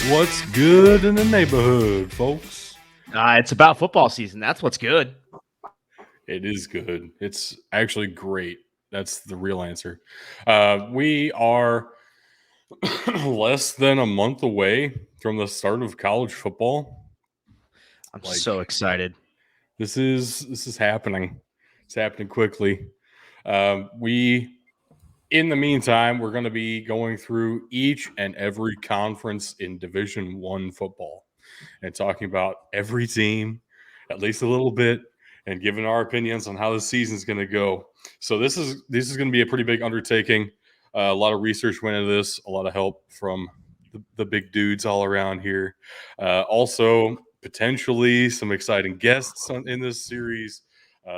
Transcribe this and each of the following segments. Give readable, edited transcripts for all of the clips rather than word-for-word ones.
What's good in the neighborhood, folks? It's about football season. That's what's good. It is good. It's actually great. That's the real answer. We are less than a month away from the start of college football. I'm so excited. This is happening. It's happening quickly. In the meantime, we're going to be going through each and every conference in Division I football and talking about every team, at least a little bit, and giving our opinions on how the season's going to go. So this is going to be a pretty big undertaking. A lot of research went into this, a lot of help from the big dudes all around here. Also, potentially some exciting guests in this series.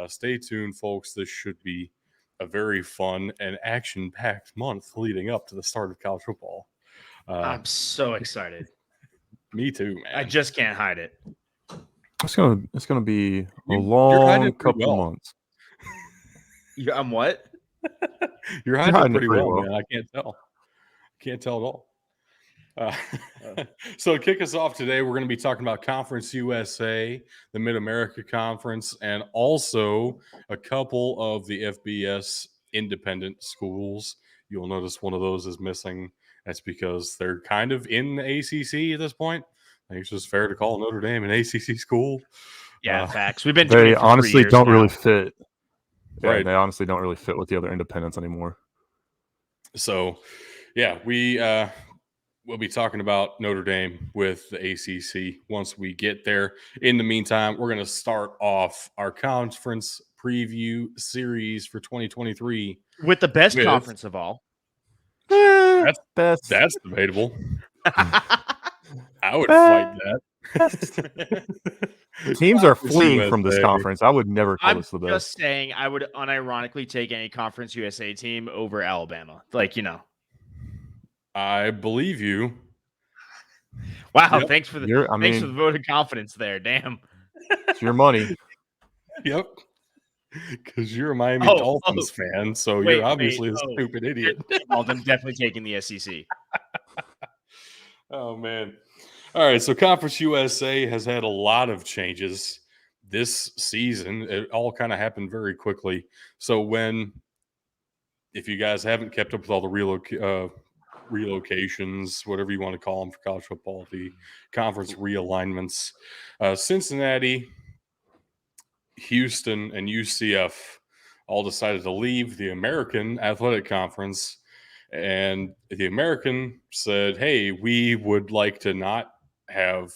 Stay tuned, folks. This should be a very fun and action-packed month leading up to the start of college football. I'm so excited. Me too, man. I just can't hide it. It's gonna be a long couple months. I'm what? You're hiding it pretty well, man. I can't tell at all. So to kick us off today, we're going to be talking about Conference USA, the Mid-America Conference, and also a couple of the FBS independent schools. You'll notice one of those is missing. That's because they're kind of in the ACC at this point. I think it's just fair to call Notre Dame an ACC school. Yeah, facts. We've been. They honestly don't really fit. Yeah, right. They honestly don't really fit with the other independents anymore. So, yeah, we'll be talking about Notre Dame with the ACC once we get there. In the meantime, we're going to start off our conference preview series for 2023 with the best conference of all. That's debatable. I would fight that. Teams are fleeing from this conference. I would never call this the best. I'm just saying I would unironically take any Conference USA team over Alabama. I believe you. Wow, yep. Thanks for the vote of confidence there. Damn. It's your money. Yep. Because you're a Miami Dolphins fan, so you're obviously a stupid idiot. Well, I'm definitely taking the SEC. Oh, man. All right, so Conference USA has had a lot of changes this season. It all kind of happened very quickly. So if you guys haven't kept up with all the relocations, whatever you want to call them for college football, the conference realignments, Cincinnati, Houston, and UCF all decided to leave the American Athletic Conference. And the American said, hey, we would like to not have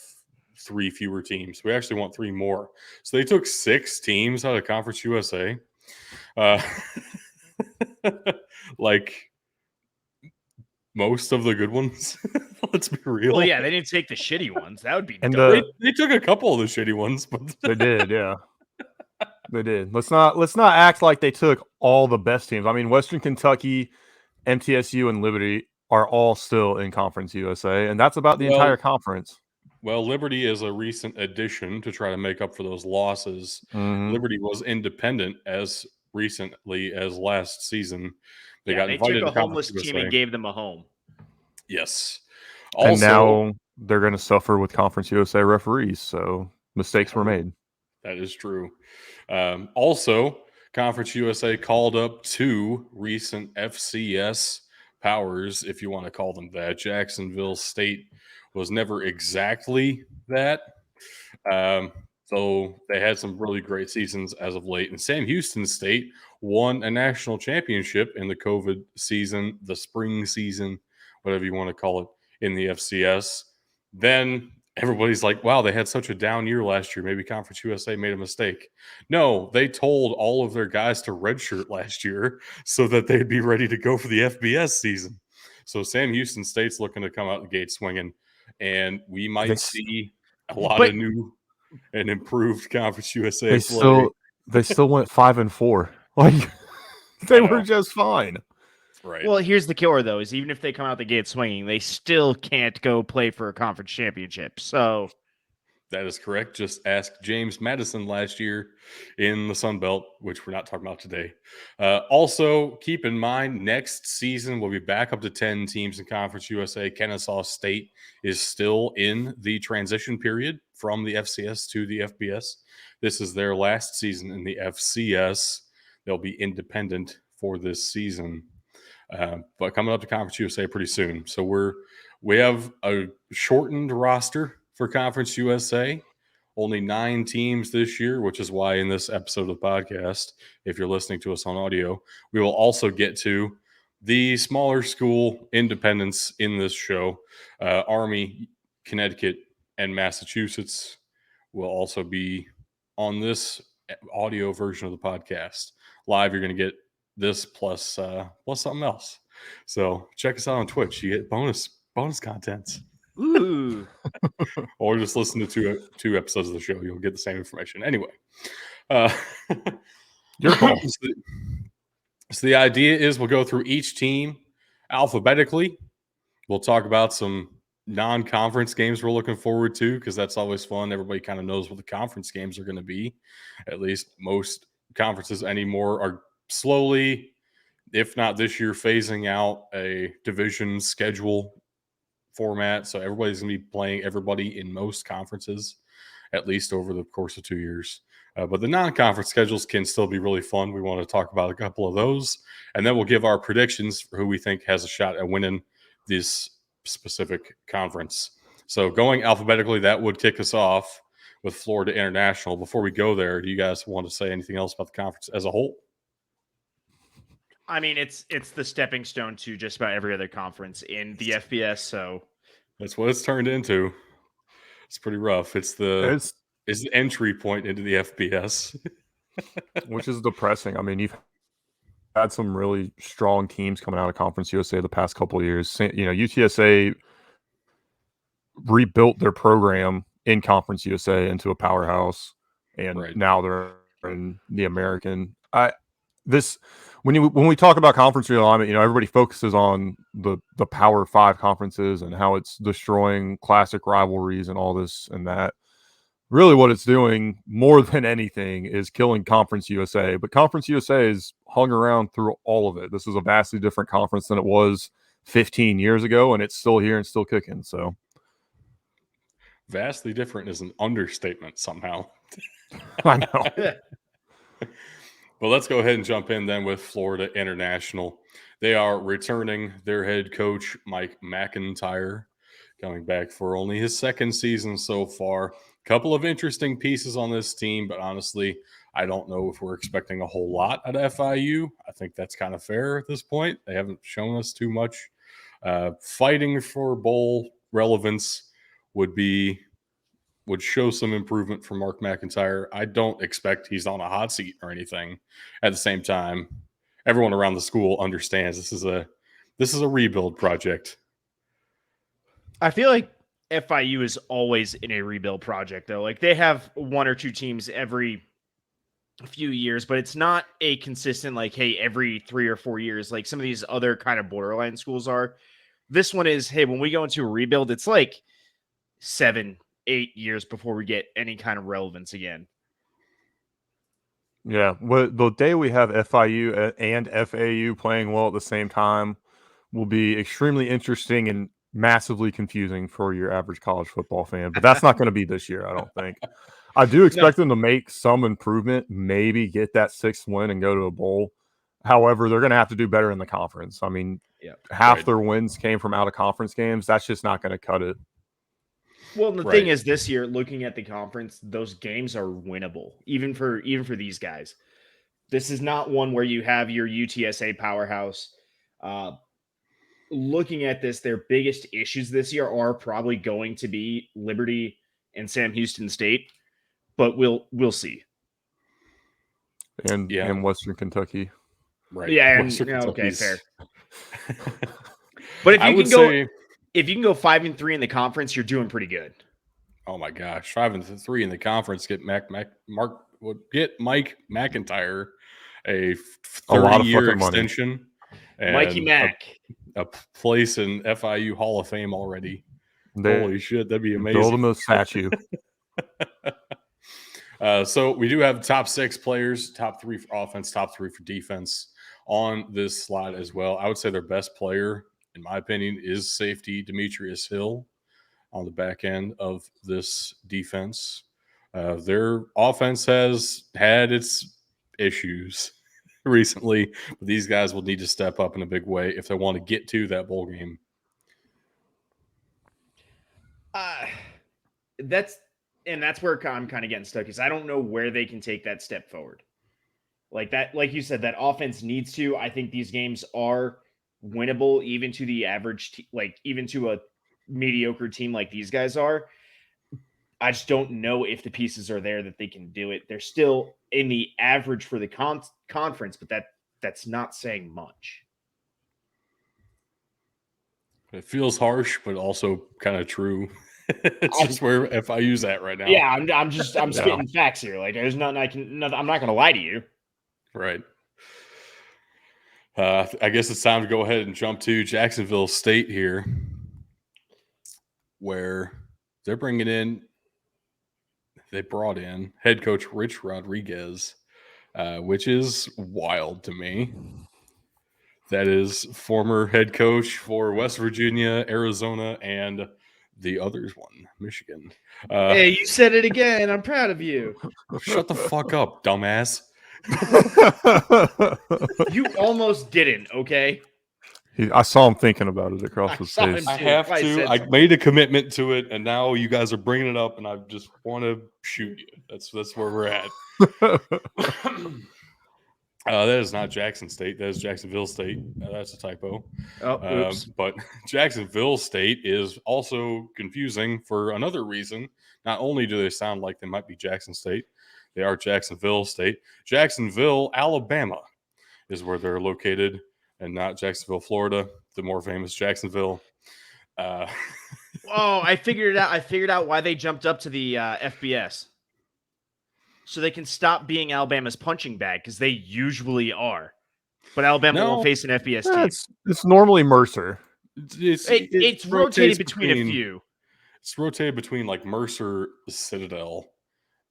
3 fewer teams. We actually want 3 more. So they took 6 teams out of Conference USA. Like most of the good ones. Let's be real. Well, yeah, they didn't take the shitty ones. That would be they took a couple of the shitty ones, but they did, yeah. They did. Let's not act like they took all the best teams. I mean, Western Kentucky, MTSU, and Liberty are all still in Conference USA, and that's about the entire conference. Well, Liberty is a recent addition to try to make up for those losses. Mm-hmm. Liberty was independent as recently as last season. They took a homeless team and gave them a home. Yes. Also, and now they're going to suffer with Conference USA referees, so mistakes were made. That is true. Also, Conference USA called up 2 recent FCS powers, if you want to call them that. Jacksonville State was never exactly that. So they had some really great seasons as of late. And Sam Houston State won a national championship in the COVID season, the spring season, whatever you want to call it, in the FCS. Then everybody's like, wow, they had such a down year last year. Maybe Conference USA made a mistake. No, they told all of their guys to redshirt last year so that they'd be ready to go for the FBS season. So Sam Houston State's looking to come out the gate swinging, and we might see a lot of new and improved Conference USA they play. They still went 5-4. Like they were just fine. Right. Well, here's the killer, though, is even if they come out the gate swinging, they still can't go play for a conference championship. So That is correct. Just ask James Madison last year in the Sun Belt, which we're not talking about today. Also, keep in mind, next season we'll be back up to 10 teams in Conference USA. Kennesaw State is still in the transition period from the FCS to the FBS. This is their last season in the FCS. They'll be independent for this season. But coming up to Conference USA pretty soon. So we have a shortened roster for Conference USA. Only 9 teams this year, which is why in this episode of the podcast, if you're listening to us on audio, we will also get to the smaller school independents in this show. Army, Connecticut, and Massachusetts will also be on this audio version of the podcast. Live, you're going to get this plus something else. So check us out on Twitch. You get bonus contents. Ooh. Or just listen to two episodes of the show. You'll get the same information. Anyway. Your call. So the idea is we'll go through each team alphabetically. We'll talk about some non-conference games we're looking forward to, because that's always fun. Everybody kind of knows what the conference games are going to be. At least most conferences anymore are slowly, if not this year, phasing out a division schedule format. So everybody's going to be playing everybody in most conferences, at least over the course of 2 years. But the non-conference schedules can still be really fun. We want to talk about a couple of those. And then we'll give our predictions for who we think has a shot at winning this specific conference. So going alphabetically, that would kick us off with Florida International. Before we go there, do you guys want to say anything else about the conference as a whole? I mean, it's the stepping stone to just about every other conference in the FBS. So that's what it's turned into. It's pretty rough. It's the entry point into the FBS, which is depressing. I mean, you've had some really strong teams coming out of Conference USA the past couple of years. You know, UTSA rebuilt their program in Conference USA into a powerhouse, and now they're in the American. When we talk about conference realignment, you know, everybody focuses on the Power 5 conferences and how it's destroying classic rivalries and all this and that. Really what it's doing more than anything is killing Conference USA. But Conference USA has hung around through all of it. This is a vastly different conference than it was 15 years ago, and it's still here and still kicking. So vastly different is an understatement somehow. I know. Well, let's go ahead and jump in then with Florida International. They are returning their head coach, Mike McIntyre, coming back for only his second season so far. Couple of interesting pieces on this team, but honestly, I don't know if we're expecting a whole lot at FIU. I think that's kind of fair at this point. They haven't shown us too much. Fighting for bowl relevance would show some improvement from Mark McIntyre. I don't expect he's on a hot seat or anything. At the same time, everyone around the school understands this is a rebuild project. I feel like FIU is always in a rebuild project, though. Like, they have 1 or 2 teams every few years, but it's not a consistent, like, hey, every 3 or 4 years, like some of these other kind of borderline schools are. This one is, hey, when we go into a rebuild, it's like 7-8 years before we get any kind of relevance again. Yeah, well, the day we have FIU and FAU playing well at the same time will be extremely interesting and massively confusing for your average college football fan. But that's not going to be this year, I don't think. I do expect them to make some improvement, maybe get that 6th win and go to a bowl. However, they're going to have to do better in the conference. I mean, half their wins came from out-of-conference games. That's just not going to cut it. Well, the thing is, this year, looking at the conference, those games are winnable, even for these guys. This is not one where you have your UTSA powerhouse. Looking at this, their biggest issues this year are probably going to be Liberty and Sam Houston State, but we'll see. And Western Kentucky, right? Yeah, okay, fair. But if you can go 5-3 in the conference, you're doing pretty good. Oh my gosh, 5-3 in the conference get Mike McIntyre a 30-year extension. Mikey Mac. A place in FIU Hall of Fame already. Holy shit, that'd be amazing. Build him a statue. So we do have top 6 players, top 3 for offense, top 3 for defense on this slide as well. I would say their best player, in my opinion, is safety Demetrius Hill on the back end of this defense. Their offense has had its issues recently, but these guys will need to step up in a big way if they want to get to that bowl game. That's where I'm kind of getting stuck, because I don't know where they can take that step forward. Like that, like you said, that offense needs to. I think these games are winnable, even to the average, even to a mediocre team like these guys are. I just don't know if the pieces are there that they can do it. They're still in the average for the conference, but that's not saying much. It feels harsh, but also kind of true. It's just where FIU's at right now. Yeah, I'm spitting facts here. Like, there's nothing I'm not going to lie to you. Right. I guess it's time to go ahead and jump to Jacksonville State here, where they brought in head coach Rich Rodriguez, which is wild to me. That is former head coach for West Virginia, Arizona, and the others one, Michigan. Hey, you said it again. I'm proud of you. Shut the fuck up, dumbass. You almost didn't, okay? I saw him thinking about it across his face. I have to. I made a commitment to it, and now you guys are bringing it up, and I just want to shoot you. That's where we're at. That is not Jackson State. That is Jacksonville State. That's a typo. Oh, oops. But Jacksonville State is also confusing for another reason. Not only do they sound like they might be Jackson State, they are Jacksonville State. Jacksonville, Alabama is where they're located, and not Jacksonville, Florida, the more famous Jacksonville. Oh, I figured it out. I figured out why they jumped up to the FBS. So they can stop being Alabama's punching bag, because they usually are. But Alabama won't face an FBS team. It's normally Mercer. It's rotated between a few. It's rotated between like Mercer, Citadel,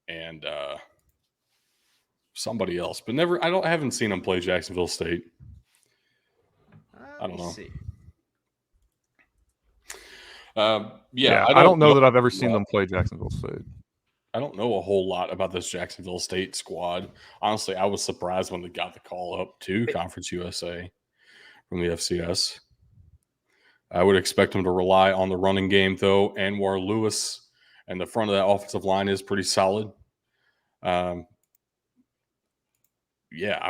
and somebody else. But I haven't seen them play Jacksonville State. I don't know. I don't know that I've ever seen them play Jacksonville State. I don't know a whole lot about this Jacksonville State squad. Honestly, I was surprised when they got the call up to Conference USA from the FCS. I would expect them to rely on the running game, though. Anwar Lewis and the front of that offensive line is pretty solid. I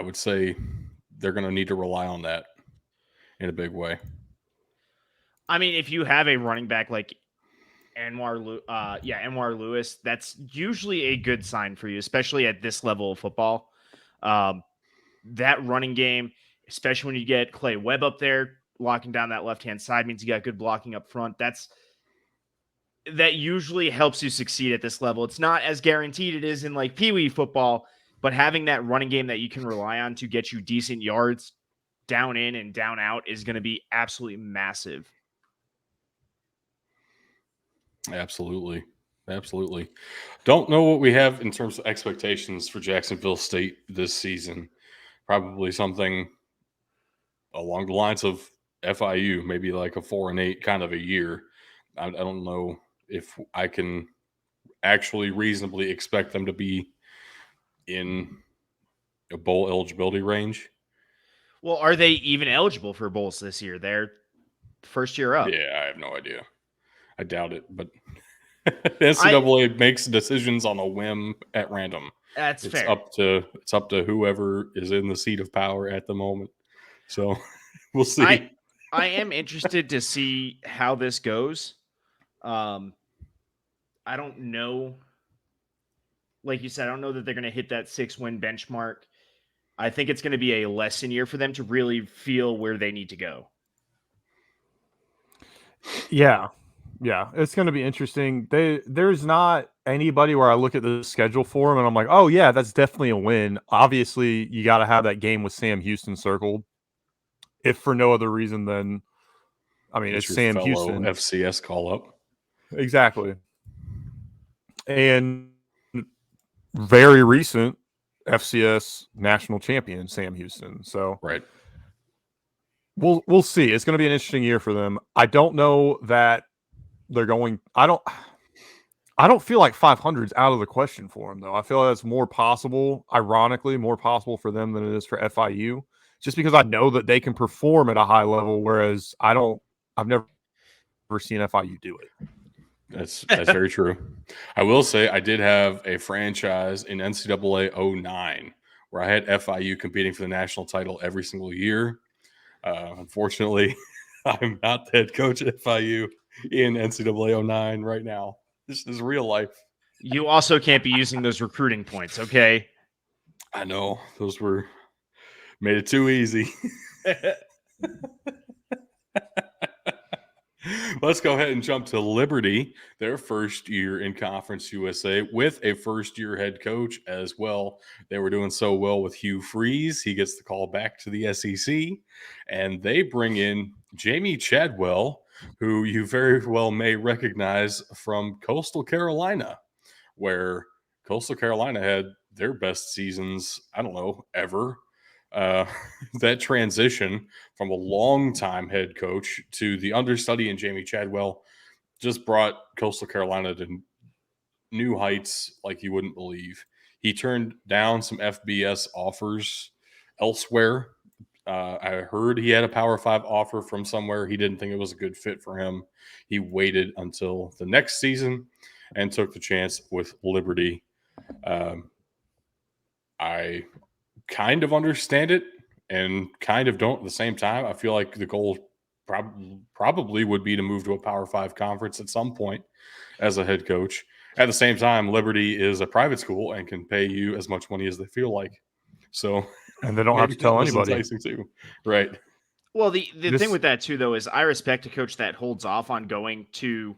would say they're going to need to rely on that in a big way. I mean, if you have a running back like Anwar Lewis, that's usually a good sign for you, especially at this level of football. That running game, especially when you get Clay Webb up there locking down that left-hand side, means you got good blocking up front. That usually helps you succeed at this level. It's not as guaranteed it is in like Pee Wee football, but having that running game that you can rely on to get you decent yards down in and down out is going to be absolutely massive. Absolutely. Don't know what we have in terms of expectations for Jacksonville State this season. Probably something along the lines of FIU, maybe like a 4-8 kind of a year. I don't know if I can actually reasonably expect them to be in a bowl eligibility range. Well, are they even eligible for bowls this year? They're first year up. Yeah, I have no idea. I doubt it, but NCAA makes decisions on a whim at random. That's fair. It's up to whoever is in the seat of power at the moment. So we'll see. I am interested to see how this goes. I don't know. Like you said, I don't know that they're going to hit that 6-win benchmark. I think it's going to be a lesson year for them to really feel where they need to go. Yeah, it's going to be interesting. There's not anybody where I look at the schedule for them and I'm like, oh yeah, that's definitely a win. Obviously, you got to have that game with Sam Houston circled. If for no other reason than, it's Sam Houston. FCS call up. Exactly. and very recent FCS national champion Sam Houston. So Right. we'll see. It's going to be an interesting year for them. I don't know that they're going. I don't feel like 500 is out of the question for them, though. I feel that's more possible, ironically, more possible for them than it is for FIU, just because I know that they can perform at a high level, whereas I've never seen FIU do it. That's very true. I will say I did have a franchise in NCAA 09 where I had FIU competing for the national title every single year. Unfortunately, I'm not the head coach at FIU in NCAA 09 right now. This is real life. You also can't be using those recruiting points, okay? I know. Those made it too easy. Let's go ahead and jump to Liberty, their first year in Conference USA with a first-year head coach as well. They were doing so well with Hugh Freeze. He gets the call back to the SEC, and they bring in Jamie Chadwell, who you very well may recognize from Coastal Carolina, where Coastal Carolina had their best seasons, I don't know, ever. That transition from a longtime head coach to the understudy in Jamie Chadwell just brought Coastal Carolina to new heights like you wouldn't believe. He turned down some FBS offers elsewhere. I heard he had a Power 5 offer from somewhere. He didn't think it was a good fit for him. He waited until the next season and took the chance with Liberty. I kind of understand it and kind of don't at the same time. I feel like the goal probably would be to move to a Power 5 conference at some point as a head coach. At the same time, Liberty is a private school and can pay you as much money as they feel like. So, and they don't have to tell anybody. Enticing too. Right. Well, the thing with that too, though, is I respect a coach that holds off on going to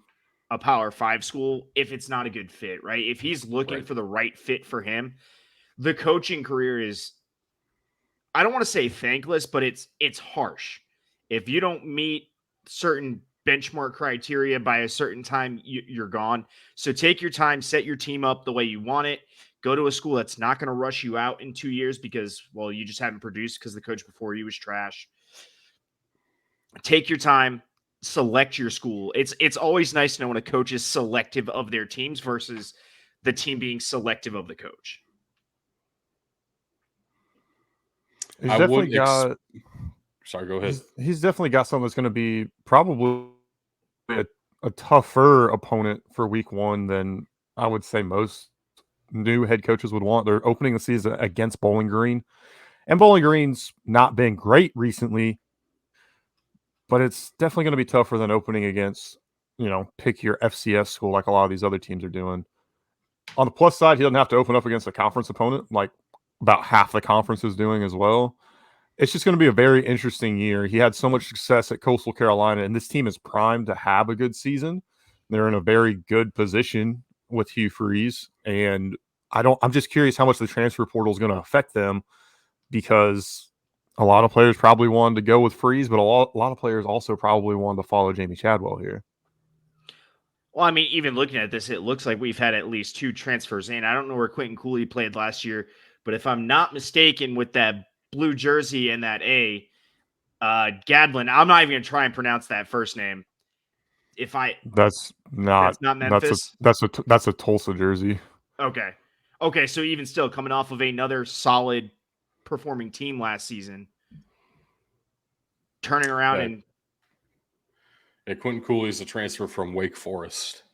a Power 5 school if it's not a good fit, right? If he's looking for the right fit for him, the coaching career is, I don't want to say thankless, but it's harsh. If you don't meet certain benchmark criteria by a certain time, you're gone. So take your time, set your team up the way you want it. Go to a school that's not going to rush you out in 2 years because, well, you just haven't produced because the coach before you was trash. Take your time, select your school. It's always nice to know when a coach is selective of their teams versus the team being selective of the coach. Sorry, go ahead. He's definitely got something that's going to be probably a tougher opponent for week one than I would say most new head coaches would want. They're opening the season against Bowling Green, and Bowling Green's not been great recently, but it's definitely going to be tougher than opening against, pick your FCS school like a lot of these other teams are doing. On the plus side, he doesn't have to open up against a conference opponent like about half the conference is doing as well. It's just going to be a very interesting year. He had so much success at Coastal Carolina, and this team is primed to have a good season. They're in a very good position with Hugh Freeze, and I'm just curious how much the transfer portal is going to affect them, because a lot of players probably wanted to go with Freeze, but a lot of players also probably wanted to follow Jamie Chadwell here. Well, I mean, even looking at this, it looks like we've had at least 2 transfers in. I don't know where Quentin Cooley played last year, but if I'm not mistaken, with that blue jersey and that A, Gadlin, I'm not even going to try and pronounce that first name. That's not Memphis. That's a Tulsa jersey. Okay. So even still, coming off of another solid performing team last season, turning around Quentin Cooley is a transfer from Wake Forest.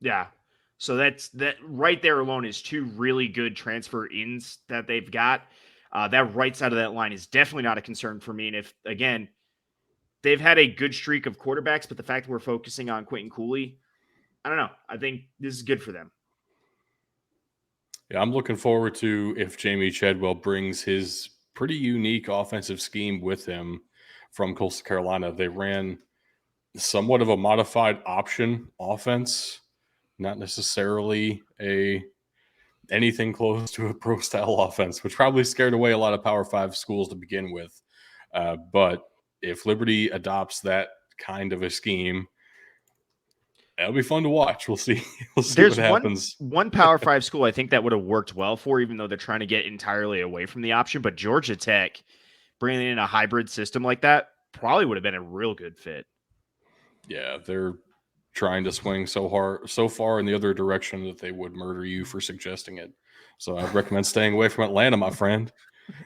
Yeah. So that right there alone is 2 really good transfer ins that they've got. That right side of that line is definitely not a concern for me. And if, again, they've had a good streak of quarterbacks, but the fact that we're focusing on Quentin Cooley, I don't know. I think this is good for them. Yeah, I'm looking forward to if Jamie Chadwell brings his pretty unique offensive scheme with him from Coastal Carolina. They ran somewhat of a modified option offense, not necessarily anything close to a pro style offense, which probably scared away a lot of Power 5 schools to begin with. But if Liberty adopts that kind of a scheme, That'll be fun to watch. We'll see. We'll see There's what happens. one Power 5 school I think that would have worked well for, even though they're trying to get entirely away from the option. But Georgia Tech, bringing in a hybrid system like that, probably would have been a real good fit. Yeah, they're trying to swing so far in the other direction that they would murder you for suggesting it. So I recommend staying away from Atlanta, my friend.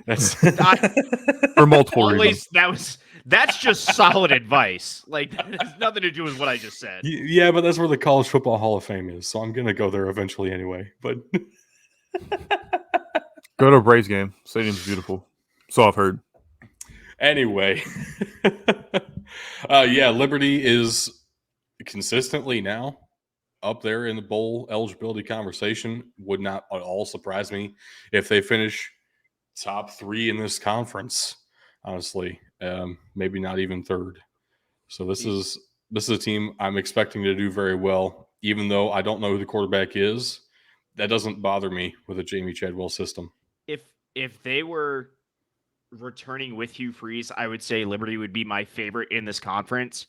That's For multiple reasons. That's just solid advice. Like, that has nothing to do with what I just said. Yeah, but that's where the College Football Hall of Fame is. So I'm gonna go there eventually anyway. But Go to a Braves game. Stadium's beautiful. So I've heard. Anyway, yeah, Liberty is consistently now up there in the bowl eligibility conversation. Would not at all surprise me if they finish top 3 in this conference. Honestly, maybe not even third. So this is a team I'm expecting to do very well, even though I don't know who the quarterback is. That doesn't bother me with a Jamie Chadwell system. If they were returning with Hugh Freeze, I would say Liberty would be my favorite in this conference.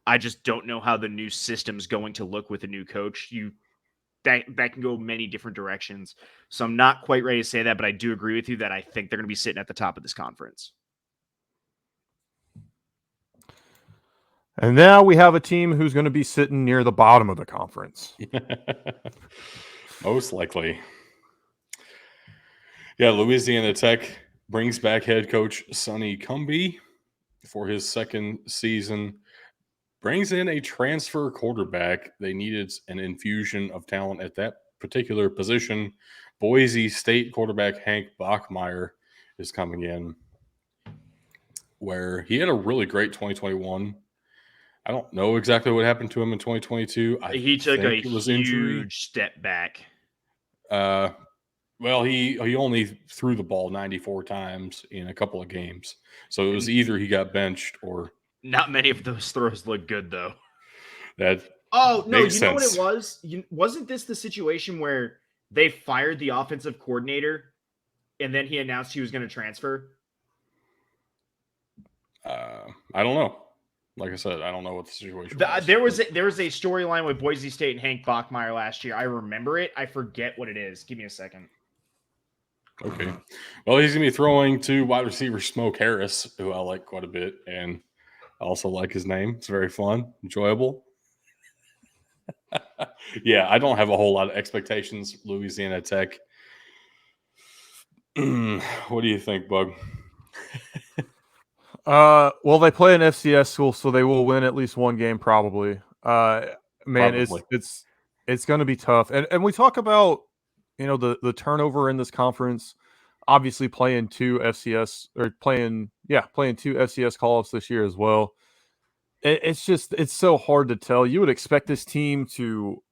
I just don't know how the new system's going to look with a new coach. That can go many different directions. So I'm not quite ready to say that, but I do agree with you that I think they're going to be sitting at the top of this conference. And now we have a team who's going to be sitting near the bottom of the conference. Most likely. Yeah, Louisiana Tech brings back head coach Sonny Cumbie for his second season. Brings in a transfer quarterback. They needed an infusion of talent at that particular position. Boise State quarterback Hank Bachmeier is coming in, where he had a really great 2021. I don't know exactly what happened to him in 2022. He took a huge step back. Well, he only threw the ball 94 times in a couple of games. So it was either he got benched or... Not many of those throws look good, though. That know what sense. it was? Wasn't this the situation where they fired the offensive coordinator and then he announced he was going to transfer? I don't know. Like I said, I don't know what the situation was. There was a storyline with Boise State and Hank Bachmeier last year. I remember it. I forget what it is. Give me a second. Okay. Well, he's going to be throwing to wide receiver Smoke Harris, who I like quite a bit, and I also like his name. It's very fun, enjoyable. Yeah, I don't have a whole lot of expectations. Louisiana Tech. What do you think, Bug? Well, they play an FCS school, so they will win at least one game, probably. Man, Probably. it's going to be tough. And we talk about, the turnover in this conference. Obviously, playing two FCS call-ups this year as well. It's so hard to tell. You would expect this team to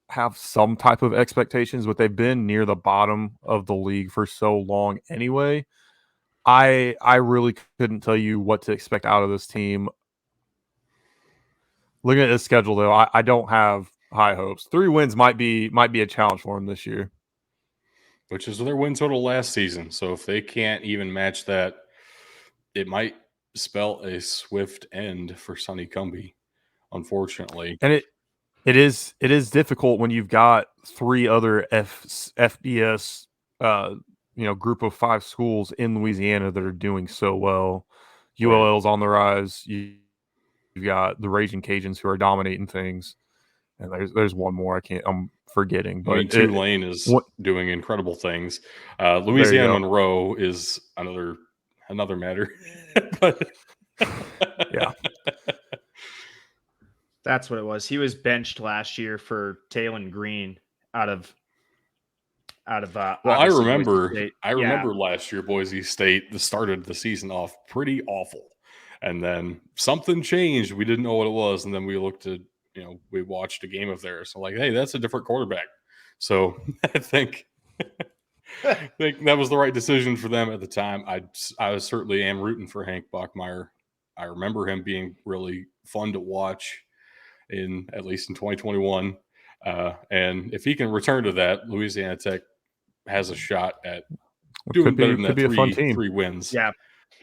have some type of expectations, but they've been near the bottom of the league for so long anyway. I really couldn't tell you what to expect out of this team. Looking at the schedule, though, I don't have high hopes. 3 wins might be a challenge for them this year, which is their win total last season. So if they can't even match that, it might spell a swift end for Sonny Cumbie, unfortunately. And it is difficult when you've got 3 other FBS group of 5 schools in Louisiana that are doing so well. ULL's on the rise. You've got the Raging Cajuns who are dominating things, and there's one more I'm forgetting. But Tulane is doing incredible things. Louisiana Monroe is another matter. But yeah, that's what it was. He was benched last year for Talon Green out of. Well, I remember last year Boise State started the season off pretty awful, and then something changed. We didn't know what it was, and then we looked at we watched a game of theirs. So hey, that's a different quarterback. So I think that was the right decision for them at the time. I certainly am rooting for Hank Bachmeier. I remember him being really fun to watch at least in 2021. And if he can return to that, Louisiana Tech has a shot at doing better than that 3 wins. Yeah.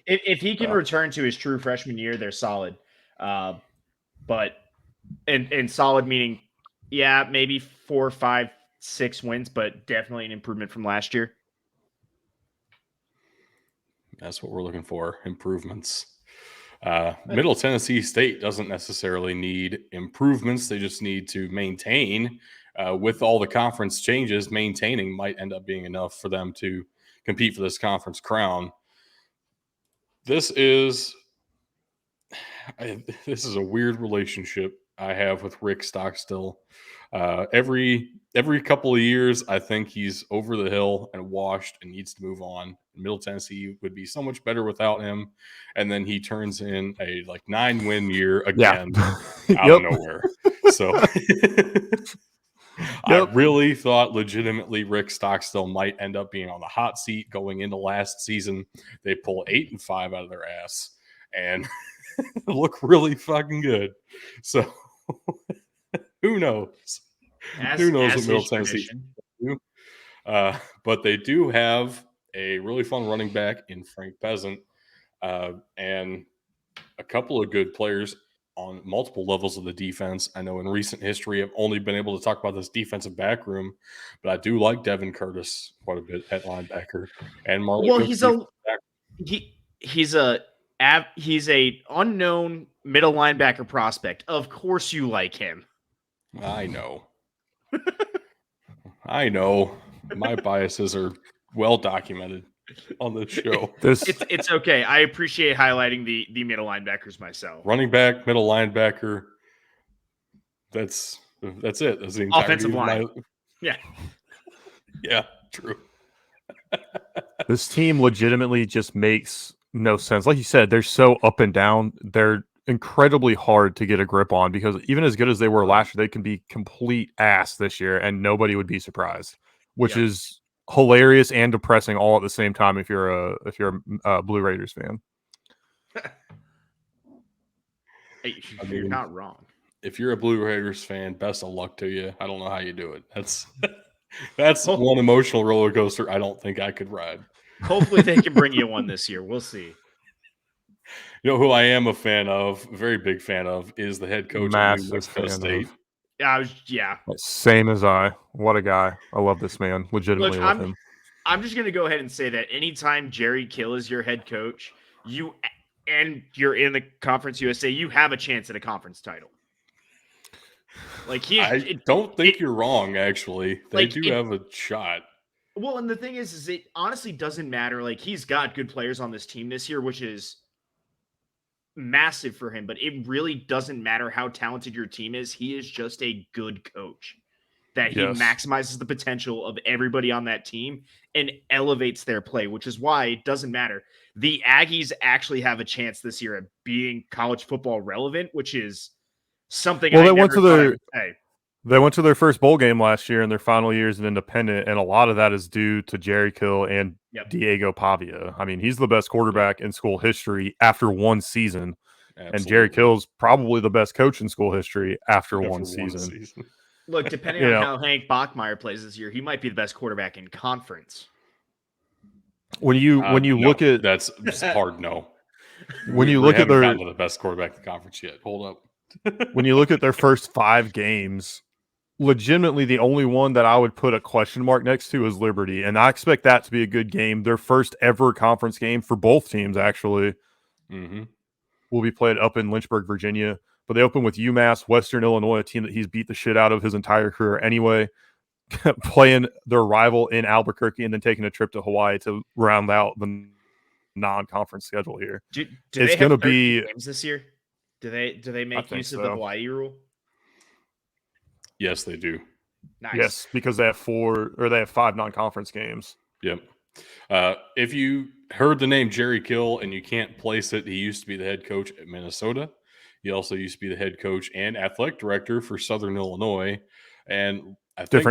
If he can return to his true freshman year, they're solid. But solid meaning Yeah, maybe 4, 5, 6 wins, but definitely an improvement from last year. That's what we're looking for, improvements. Middle Tennessee State doesn't necessarily need improvements. They just need to maintain. With all the conference changes, maintaining might end up being enough for them to compete for this conference crown. This is a weird relationship I have with Rick Stockstill. Every couple of years, I think he's over the hill and washed and needs to move on. Middle Tennessee would be so much better without him, and then he turns in a 9-win year again out of nowhere. So I really thought legitimately Rick Stockstill might end up being on the hot seat going into last season. They pull 8-5 out of their ass and look really fucking good. So who knows? Who knows what Middle Tennessee do? But they do have a really fun running back in Frank Peasant and a couple of good players on multiple levels of the defense. I know in recent history I've only been able to talk about this defensive back room, but I do like Devin Curtis quite a bit at linebacker. And Marley he's a unknown middle linebacker prospect. Of course you like him. I know. I know. My biases are well documented on this show. It's okay. I appreciate highlighting the middle linebackers myself. Running back, middle linebacker. That's it. That's the offensive line. Yeah, true. This team legitimately just makes no sense. Like you said, they're so up and down. They're incredibly hard to get a grip on because even as good as they were last year, they can be complete ass this year and nobody would be surprised, which is hilarious and depressing all at the same time if you're a Blue Raiders fan. You're not wrong. If you're a Blue Raiders fan, best of luck to you. I don't know how you do it. That's one emotional roller coaster I don't think I could ride. Hopefully they can bring you one this year. We'll see. You know who I am a fan of, a very big fan of, is the head coach of New Mexico State. Same as I. What a guy. I love this man. Legitimately love him. I'm just going to go ahead and say that anytime Jerry Kill is your head coach, you're in the Conference USA, you have a chance at a conference title. I don't think you're wrong, actually. They do have a shot. Well, and the thing is it honestly doesn't matter. He's got good players on this team this year, which is massive for him, but it really doesn't matter how talented your team is. He is just a good coach that he maximizes the potential of everybody on that team and elevates their play, which is why it doesn't matter. The Aggies actually have a chance this year at being college football relevant, which is something they went to their first bowl game last year in their final years in Independent, and a lot of that is due to Jerry Kill and Diego Pavia. I mean, he's the best quarterback in school history after one season, and Jerry Kill's probably the best coach in school history after one season. Look, depending on how Hank Bachmeier plays this year, he might be the best quarterback in conference. When you look at that's hard, no. When you look at gotten to the best quarterback in the conference yet. Hold up. When you look at their first 5 games, legitimately the only one that I would put a question mark next to is Liberty, and I expect that to be a good game. Their first ever conference game for both teams, actually, will be played up in Lynchburg, Virginia. But they open with UMass, Western Illinois, a team that he's beat the shit out of his entire career anyway, playing their rival in Albuquerque, and then taking a trip to Hawaii to round out the non-conference schedule here. It's going to be games this year. Do they make use of the Hawaii rule? Yes, they do. Nice. Yes, because they have 5 non-conference games. Yep. If you heard the name Jerry Kill and you can't place it, he used to be the head coach at Minnesota. He also used to be the head coach and athletic director for Southern Illinois. And I think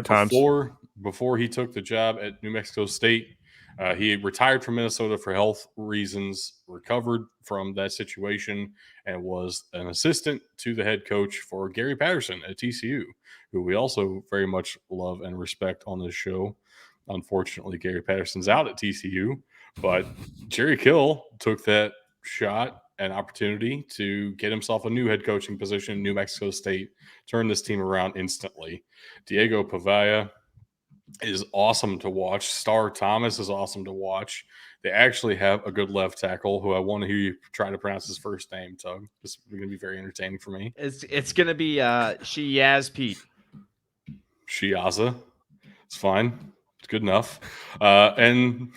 before he took the job at New Mexico State, he retired from Minnesota for health reasons, recovered from that situation, and was an assistant to the head coach for Gary Patterson at TCU, who we also very much love and respect on this show. Unfortunately, Gary Patterson's out at TCU, but Jerry Kill took that shot an opportunity to get himself a new head coaching position in New Mexico State, turn this team around instantly. Diego Pavia is awesome to watch. Star Thomas is awesome to watch. They actually have a good left tackle who I want to hear you try to pronounce his first name, Tug. This is going to be very entertaining for me. It's going to be Shiaz Pete. Shiaza. It's fine. It's good enough. And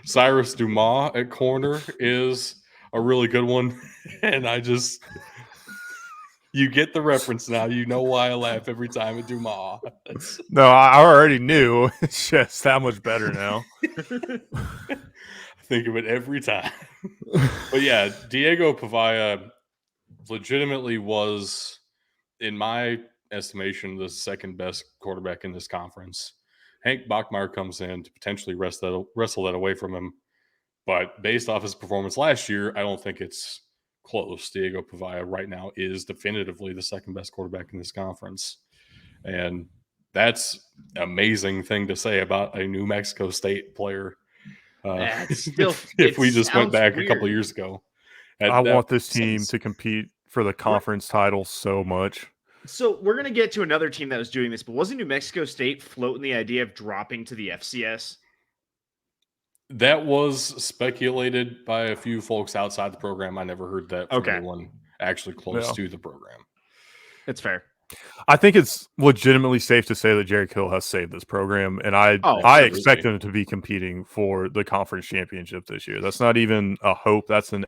Cyrus Dumas at corner is a really good one. And you get the reference now. You know why I laugh every time at Dumas. No, I already knew. It's just that much better now. I think of it every time. But yeah, Diego Pavia legitimately was, in my estimation, the second best quarterback in this conference. Hank Bachmeier comes in to potentially wrestle that away from him. But based off his performance last year, I don't think it's close. Diego Pavia right now is definitively the second best quarterback in this conference. And that's an amazing thing to say about a New Mexico State player. If we just went back a couple years ago. I want this team to compete for the conference title so much. So we're going to get to another team that was doing this, but wasn't New Mexico State floating the idea of dropping to the FCS? That was speculated by a few folks outside the program. I never heard that from anyone actually close to the program. It's fair. I think it's legitimately safe to say that Jerry Kill has saved this program, and I expect them to be competing for the conference championship this year. That's not even a hope. That's an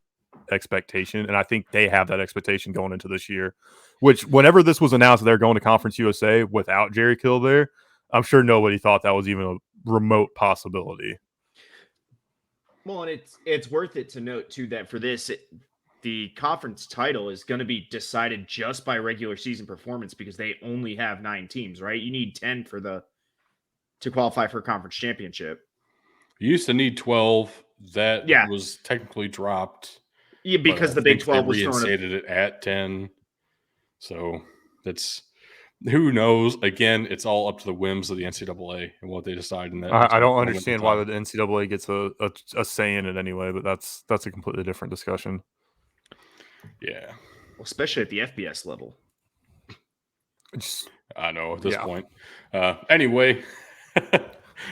expectation, and I think they have that expectation going into this year, which whenever this was announced that they're going to Conference USA without Jerry Kill there, I'm sure nobody thought that was even a remote possibility. Well, and it's worth it to note, too, that for this, the conference title is going to be decided just by regular season performance because they only have 9 teams, right? You need 10 to qualify for a conference championship. You used to need 12. That was technically dropped. Yeah, because the Big 12 was reinstated it at 10. So that's, who knows? Again, it's all up to the whims of the NCAA and what they decide in that. I don't understand why the NCAA gets a say in it anyway, but that's a completely different discussion. Yeah. Well, especially at the FBS level. I know at this point. Anyway,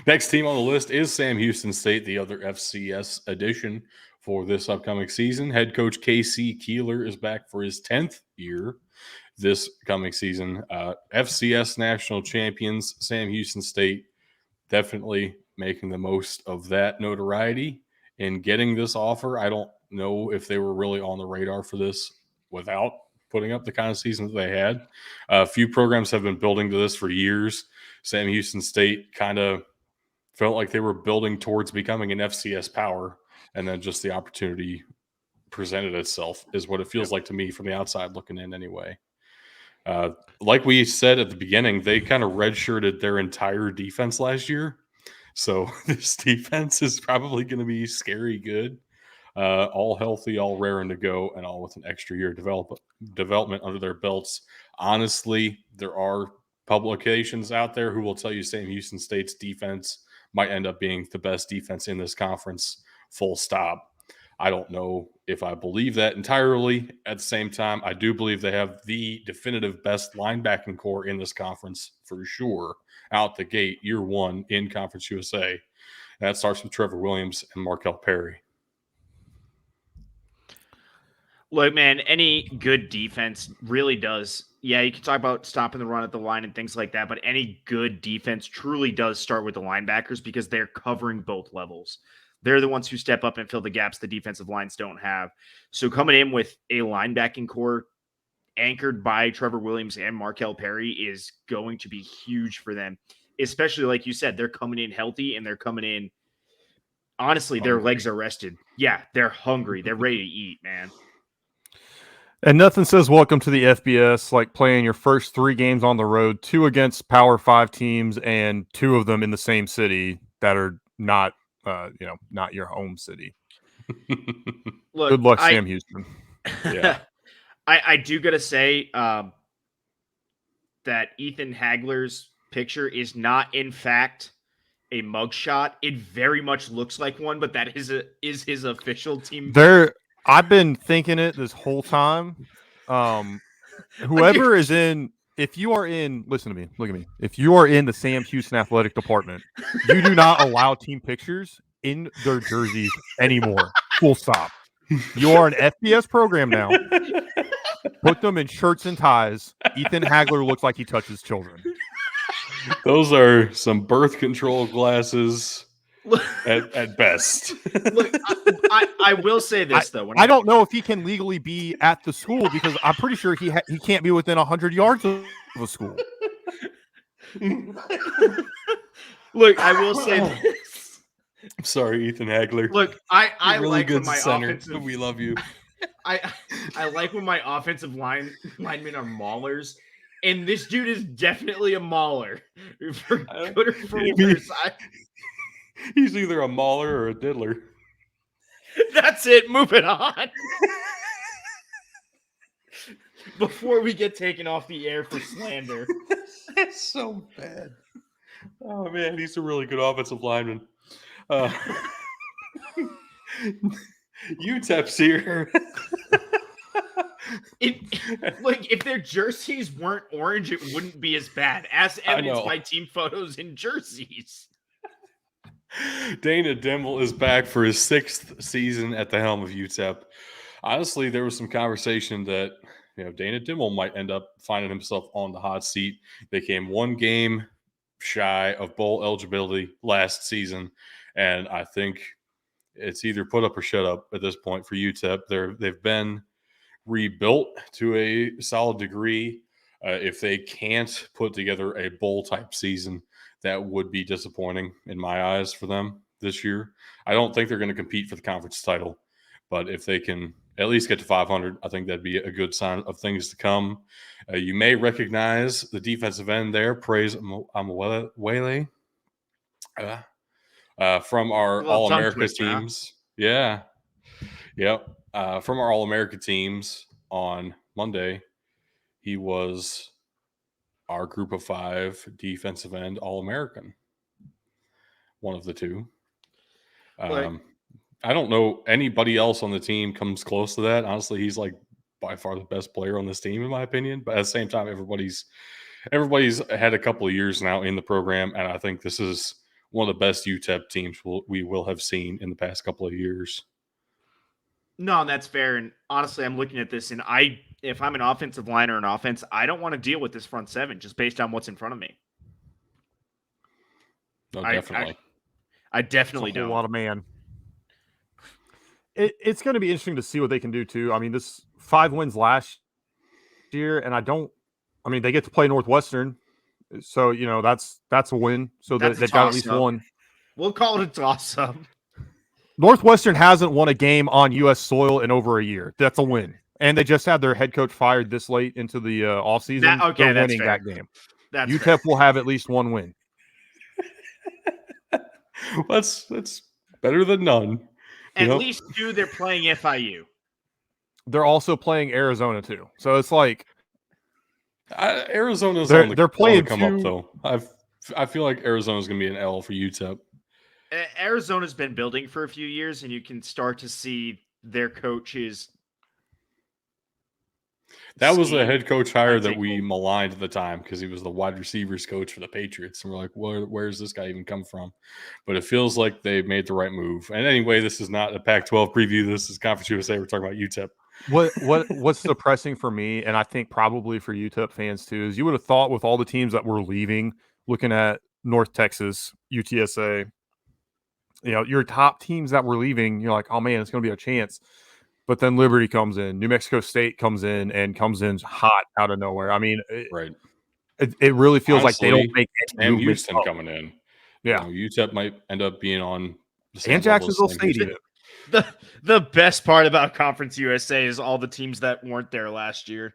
next team on the list is Sam Houston State, the other FCS edition for this upcoming season. Head coach KC Keeler is back for his 10th year this coming season. FCS national champions, Sam Houston State, definitely making the most of that notoriety in getting this offer. I don't know if they were really on the radar for this without putting up the kind of season that they had. A few programs have been building to this for years. Sam Houston State kind of felt like they were building towards becoming an FCS power, and then just the opportunity presented itself is what it feels like to me from the outside looking in anyway. Like we said at the beginning, they kind of redshirted their entire defense last year. So this defense is probably going to be scary good. All healthy, all raring to go, and all with an extra year development under their belts. Honestly, there are publications out there who will tell you Sam Houston State's defense might end up being the best defense in this conference, full stop. I don't know if I believe that entirely. At the same time, I do believe they have the definitive best linebacking core in this conference for sure. Out the gate, year one in Conference USA. And that starts with Trevor Williams and Markel Perry. Look, man, any good defense really does. Yeah, you can talk about stopping the run at the line and things like that, but any good defense truly does start with the linebackers because they're covering both levels. They're the ones who step up and fill the gaps the defensive lines don't have. So coming in with a linebacking core anchored by Trevor Williams and Markel Perry is going to be huge for them, especially like you said, they're coming in healthy and they're coming in, honestly, their legs are rested. Yeah, they're hungry. They're ready to eat, man. And nothing says welcome to the FBS like playing your first 3 games on the road, 2 against Power 5 teams and 2 of them in the same city that are not not your home city. Look, good luck, Sam Houston. Yeah. I do got to say that Ethan Hagler's picture is not, in fact, a mugshot. It very much looks like one, but that is his official team. I've been thinking it this whole time. Whoever is in, if you are in, listen to me, look at me. If you are in the Sam Houston athletic department, you do not allow team pictures in their jerseys anymore. Full stop. You are an FBS program now. Put them in shirts and ties. Ethan Hagler looks like he touches children. Those are some birth control glasses at best. Look, I will say this though. I don't know if he can legally be at the school because I'm pretty sure he can't be within 100 yards of a school. Look, I will say this. I'm sorry, Ethan Hagler. Look, I really like good when my center. offensive. We love you. I like when my offensive linemen are maulers, and this dude is definitely a mauler. For good or for worse, He's either a mauler or a diddler. That's it. Moving on. Before we get taken off the air for slander. That's so bad. Oh man, he's a really good offensive lineman. UTEP's here. If their jerseys weren't orange, it wouldn't be as bad. As evidenced by team photos and jerseys. Dana Dimmel is back for his 6th season at the helm of UTEP. Honestly, there was some conversation that Dana Dimmel might end up finding himself on the hot seat. They came 1 game shy of bowl eligibility last season, and I think it's either put up or shut up at this point for UTEP. They've been rebuilt to a solid degree. If they can't put together a bowl type season, that would be disappointing in my eyes for them this year. I don't think they're going to compete for the conference title, but if they can at least get to 500, I think that'd be a good sign of things to come. You may recognize the defensive end there, Praise Amawele, from our All-America teams. Yeah. Yep. From our All-America teams on Monday, he was our group of 5 defensive end All-American. One of the two. I don't know anybody else on the team comes close to that. Honestly, he's like by far the best player on this team, in my opinion. But at the same time, everybody's had a couple of years now in the program, and I think this is one of the best UTEP teams we will have seen in the past couple of years. No, that's fair. And honestly, I'm looking at this, and if I'm an offensive line or an offense, I don't want to deal with this front 7 just based on what's in front of me. No, definitely. I definitely don't. A lot of man. It's going to be interesting to see what they can do too. I mean, this 5 wins last year, and they get to play Northwestern, so that's a win. So they've got at least one. We'll call it a toss-up. Northwestern hasn't won a game on U.S. soil in over a year. That's a win. And they just had their head coach fired this late into the offseason. They're winning that game. UTEP will have at least one win. That's better than none. At least 2, they're playing FIU. They're also playing Arizona too. So it's like Arizona's they're playing come up though. I feel like Arizona's going to be an L for UTEP. Arizona's been building for a few years, and you can start to see their coaches. That was a head coach hire that we maligned at the time because he was the wide receivers coach for the Patriots. And we're like, where's this guy even come from? But it feels like they made the right move. And anyway, this is not a Pac-12 preview. This is Conference USA. We're talking about UTEP. What's depressing for me, and I think probably for UTEP fans too, is you would have thought with all the teams that were leaving, looking at North Texas, UTSA, your top teams that were leaving, you're like, oh man, it's going to be a chance. But then Liberty comes in, New Mexico State comes in hot out of nowhere. I mean, right. It really feels like they don't make any and Houston coming in. Yeah, UTEP might end up being on the same and Jacksonville State. Even the best part about Conference USA is all the teams that weren't there last year.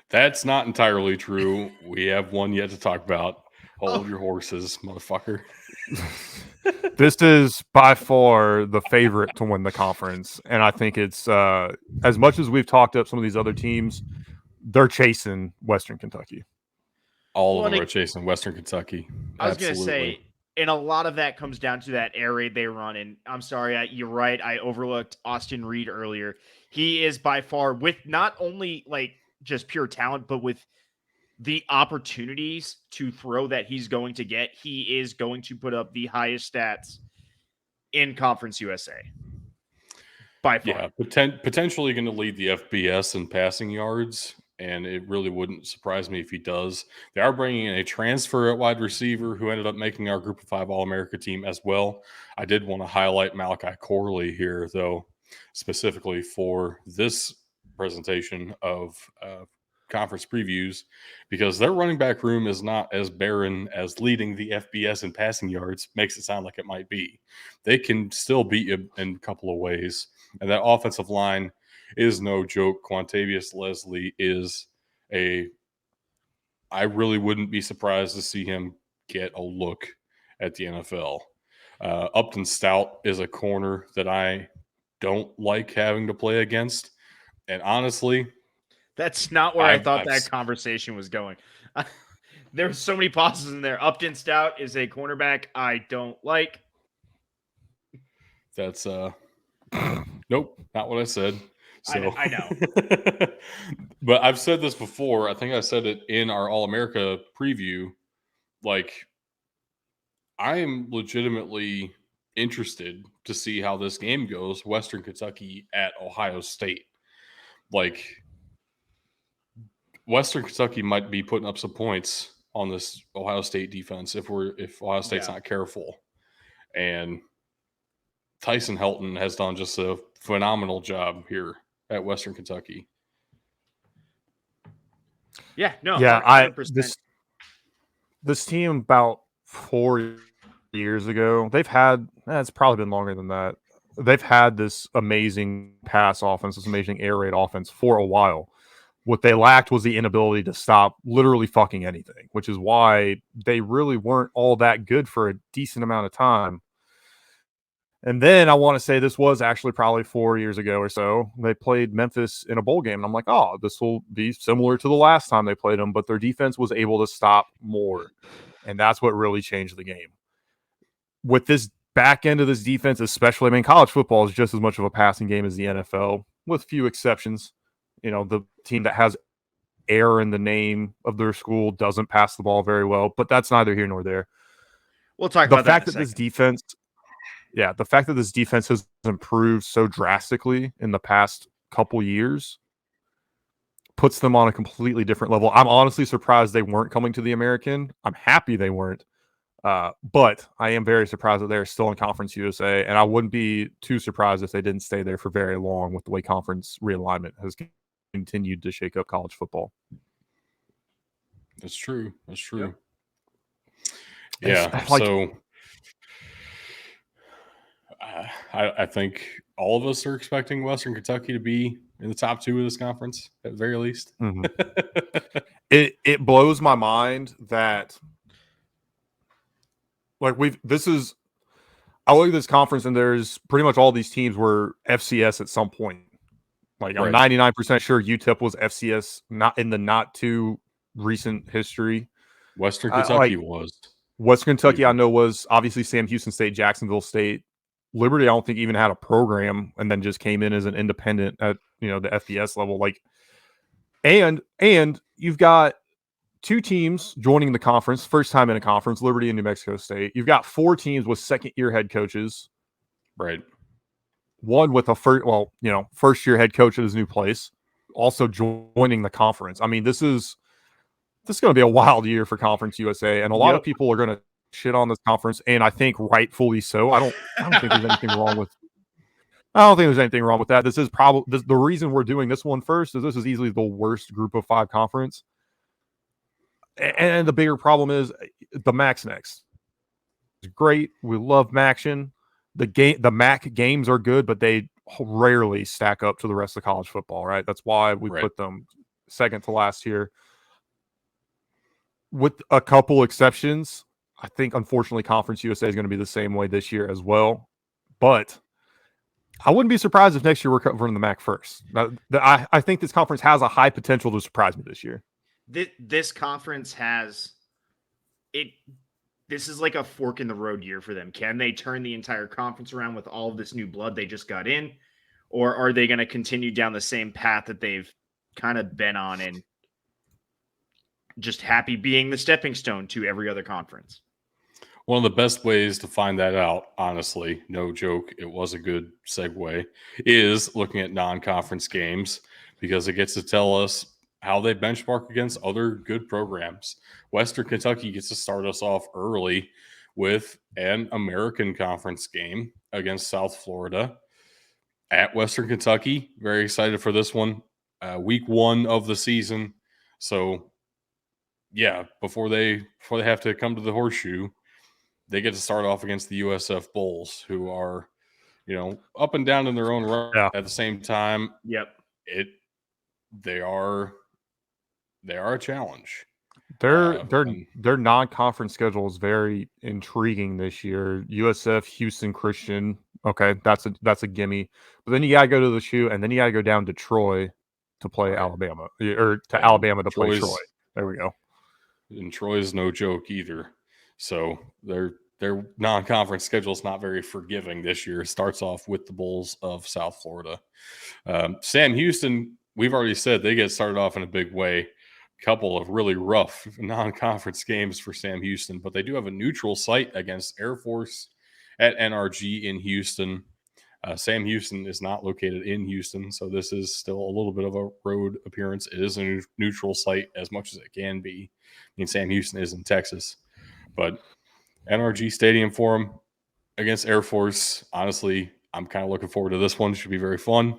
That's not entirely true. We have one yet to talk about. Hold your horses, motherfucker. This is by far the favorite to win the conference. And I think it's, as much as we've talked up some of these other teams, they're chasing Western Kentucky. All of them are chasing Western Kentucky. I was going to say, And a lot of that comes down to that air raid they run. And I'm sorry, you're right. I overlooked Austin Reed earlier. He is by far, with not only like just pure talent, but with the opportunities to throw that he's going to get, he is going to put up the highest stats in Conference USA. By far. Yeah, potentially going to lead the FBS in passing yards, and it really wouldn't surprise me if he does. They are bringing in a transfer at wide receiver who ended up making our Group of 5 All-America team as well. I did want to highlight Malachi Corley here, though, specifically for this presentation of conference previews, because their running back room is not as barren as leading the FBS in passing yards makes it sound like it might be. They can still beat you in a couple of ways. And that offensive line is no joke. Quantavious Leslie is I really wouldn't be surprised to see him get a look at the NFL. Upton Stout is a corner that I don't like having to play against. And honestly, that's not where I thought that conversation was going. There were so many pauses in there. Upton Stout is a cornerback I don't like. That's nope, not what I said. So I know. But I've said this before. I think I said it in our All-America preview. Like, I am legitimately interested to see how this game goes, Western Kentucky at Ohio State. Like, Western Kentucky might be putting up some points on this Ohio State defense if Ohio State's not careful. And Tyson Helton has done just a phenomenal job here at Western Kentucky. Yeah, no, yeah, this team about 4 years ago, they've had, it's probably been longer than that. They've had this amazing pass offense, this amazing air raid offense for a while. What they lacked was the inability to stop literally fucking anything, which is why they really weren't all that good for a decent amount of time. And then I want to say this was actually probably 4 years ago or so. They played Memphis in a bowl game. And I'm like, oh, this will be similar to the last time they played them. But their defense was able to stop more. And that's what really changed the game. With this back end of this defense, especially, I mean, college football is just as much of a passing game as the NFL, with few exceptions. You know, the team that has air in the name of their school doesn't pass the ball very well, but that's neither here nor there. We'll talk about the fact that this defense. Yeah, the fact that this defense has improved so drastically in the past couple years puts them on a completely different level. I'm honestly surprised they weren't coming to the American. I'm happy they weren't. But I am very surprised that they're still in Conference USA, and I wouldn't be too surprised if they didn't stay there for very long with the way conference realignment has continued to shake up college football. That's true. That's true. Yep. Yeah, so I think all of us are expecting Western Kentucky to be in the top 2 of this conference at the very least. Mm-hmm. It blows my mind that I look at this conference and there's pretty much all these teams were FCS at some point. Like, I'm 99% sure UTEP was FCS, not in the not too recent history. Western Kentucky was. Western Kentucky, I know, was obviously Sam Houston State, Jacksonville State. Liberty, I don't think even had a program, and then just came in as an independent at the FBS level. Like, and you've got 2 teams joining the conference, first time in a conference, Liberty and New Mexico State. You've got 4 teams with second-year head coaches. Right. One with a first-year head coach at his new place, also joining the conference. I mean, this is going to be a wild year for Conference USA, and a lot of people are going to shit on this conference, and I think rightfully so. I don't think there's anything wrong with. I don't think there's anything wrong with that. This is probably the reason we're doing this one first is this is easily the worst Group of 5 conference, and the bigger problem is the MAC's next. It's great. We love MACtion. The MAC games are good, but they rarely stack up to the rest of college football. Right? That's why we put them second to last here, with a couple exceptions. I think, unfortunately, Conference USA is going to be the same way this year as well. But I wouldn't be surprised if next year we're covering the MAC first. I think this conference has a high potential to surprise me this year. This conference has it. this is like a fork in the road year for them. Can they turn the entire conference around with all of this new blood they just got in? Or are they going to continue down the same path that they've kind of been on and just happy being the stepping stone to every other conference? One of the best ways to find that out, honestly, no joke, it was a good segue, is looking at non-conference games because it gets to tell us how they benchmark against other good programs. Western Kentucky gets to start us off early with an American Conference game against South Florida at Western Kentucky. Very excited for this one. Week 1 of the season. So, yeah, before they have to come to the Horseshoe, they get to start off against the USF Bulls, who are, up and down in their own right. Yeah. At the same time, Yep. They are a challenge. Their non-conference schedule is very intriguing this year. USF, Houston Christian, okay, that's a gimme. But then you gotta go to the shoe, and then you gotta go down to Troy to play Alabama, or to Alabama to play Troy. There we go. And Troy's no joke either. So their non-conference schedule is not very forgiving this year. It starts off with the Bulls of South Florida. Sam Houston, we've already said they get started off in a big way. Couple of really rough non-conference games for Sam Houston, but they do have a neutral site against Air Force at NRG in Houston. Sam Houston is not located in Houston, so this is still a little bit of a road appearance. It is a neutral site as much as it can be. I mean, Sam Houston is in Texas, but NRG Stadium for them against Air Force. Honestly, I'm kind of looking forward to this one. It should be very fun.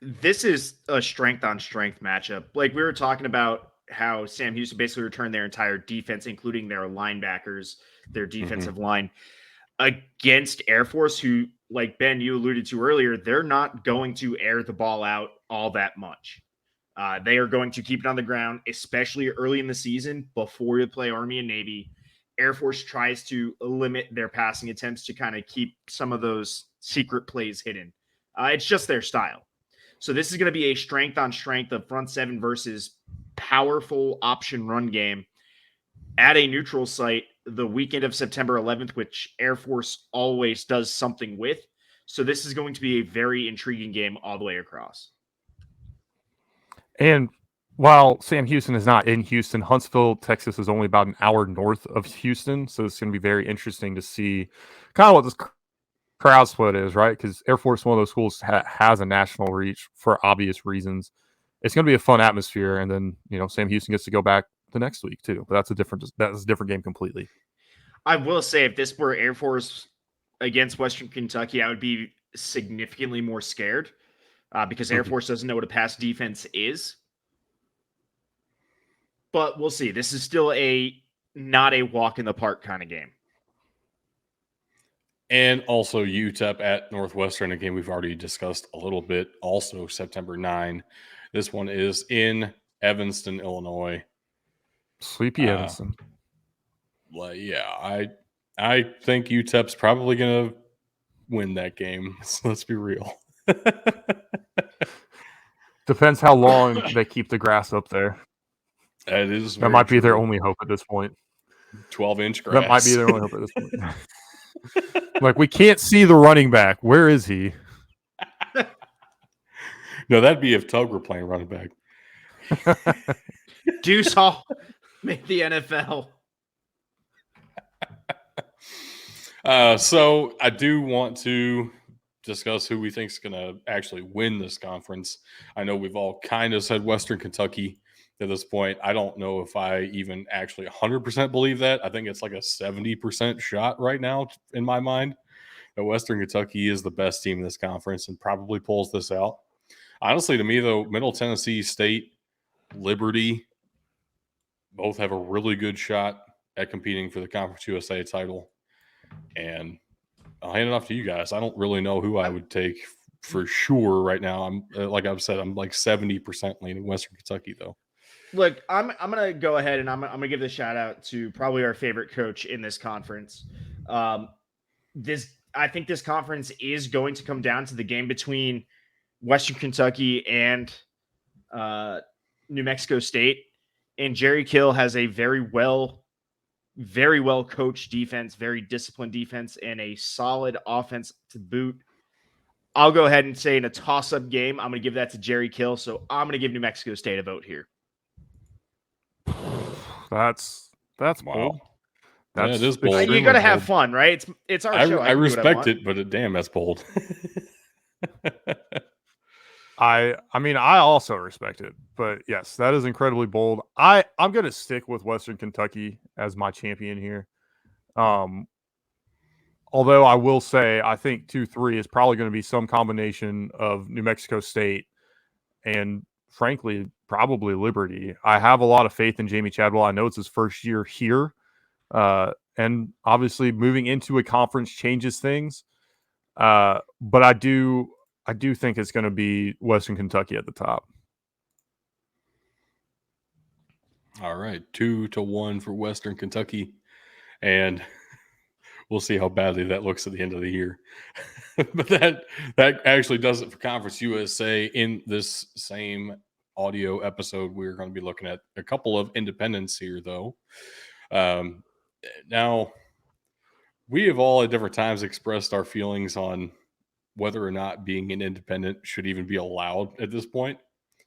This is a strength-on-strength matchup. Like we were talking about how Sam Houston basically returned their entire defense, including their linebackers, their defensive line, against Air Force, who, like Ben, you alluded to earlier, they're not going to air the ball out all that much. They are going to keep it on the ground, especially early in the season before you play Army and Navy. Air Force tries to limit their passing attempts to kind of keep some of those secret plays hidden. It's just their style. So this is going to be a strength-on-strength of front seven versus powerful option run game at a neutral site the weekend of September 11th, which Air Force always does something with. So this is going to be a very intriguing game all the way across. And while Sam Houston is not in Houston, Huntsville, Texas is only about an hour north of Houston. So it's going to be very interesting to see kind of what this crowd split is, right? Because Air Force, one of those schools, has a national reach for obvious reasons. It's going to be a fun atmosphere, and then Sam Houston gets to go back the next week too. But that's a different game completely. I will say, if this were Air Force against Western Kentucky, I would be significantly more scared because Air Force doesn't know what a pass defense is. But we'll see. This is still not a walk in the park kind of game. And also UTEP at Northwestern, a game we've already discussed a little bit. Also September 9. This one is in Evanston, Illinois. Sleepy Evanston. Well, yeah, I think UTEP's probably going to win that game. So let's be real. Depends how long they keep the grass up there. That might be their only hope at this point. 12-inch grass. That might be their only hope at this point. Like, we can't see the running back. Where is he? No, that'd be if Tug were playing running back. Deuce Hall made the NFL. So I do want to discuss who we think is going to actually win this conference. I know we've all kind of said Western Kentucky at this point. I don't know if I even actually 100% believe that. I think it's like a 70% shot right now in my mind that Western Kentucky is the best team in this conference and probably pulls this out. Honestly, to me, though, Middle Tennessee State, Liberty, both have a really good shot at competing for the Conference USA title. And I'll hand it off to you guys. I don't really know who I would take for sure right now. I'm like I've said, I'm like 70% leaning Western Kentucky, though. Look, I'm gonna go ahead and I'm gonna give the shout out to probably our favorite coach in this conference. I think this conference is going to come down to the game between Western Kentucky and New Mexico State, and Jerry Kill has a very well very well coached defense, very disciplined defense, and a solid offense to boot. I'll go ahead and say in a toss-up game, I'm going to give that to Jerry Kill. So I'm going to give New Mexico State a vote here. That's Wow. bold. Yeah, it is bold. You got to have fun, right? It's our show. I respect it, but damn, that's bold. I mean, I also respect it, but yes, that is incredibly bold. I'm going to stick with Western Kentucky as my champion here. Although I will say, I think 2-3 is probably going to be some combination of New Mexico State and, frankly, probably Liberty. I have a lot of faith in Jamie Chadwell. I know it's his first year here, and obviously moving into a conference changes things. But I do think it's going to be Western Kentucky at the top. All right, 2-1 for Western Kentucky, and we'll see how badly that looks at the end of the year. But that actually does it for Conference USA. In this same audio episode, we're going to be looking at a couple of independents here, though. Now, we have all at different times expressed our feelings on whether or not being an independent should even be allowed at this point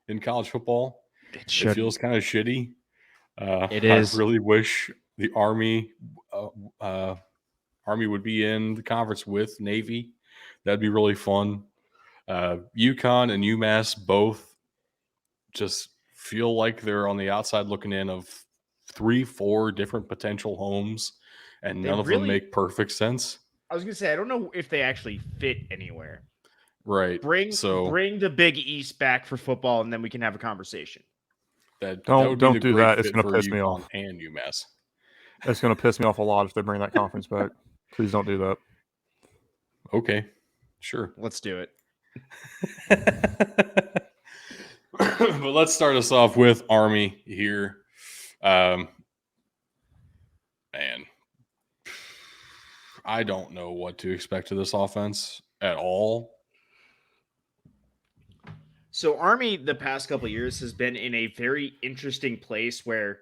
in college football. It feels kind of shitty. It is. I really wish the Army would be in the conference with Navy. That'd be really fun. UConn and UMass both just feel like they're on the outside looking in of 3-4 different potential homes, and none of them make perfect sense. I was going to say, I don't know if they actually fit anywhere. Right. Bring the Big East back for football, and then we can have a conversation. Don't do that. It's going to piss me off. And UMass. It's going to piss me off a lot if they bring that conference back. Please don't do that. Okay. Sure. Let's do it. But let's start us off with Army here. Man, I don't know what to expect of this offense at all. So Army, the past couple of years, has been in a very interesting place where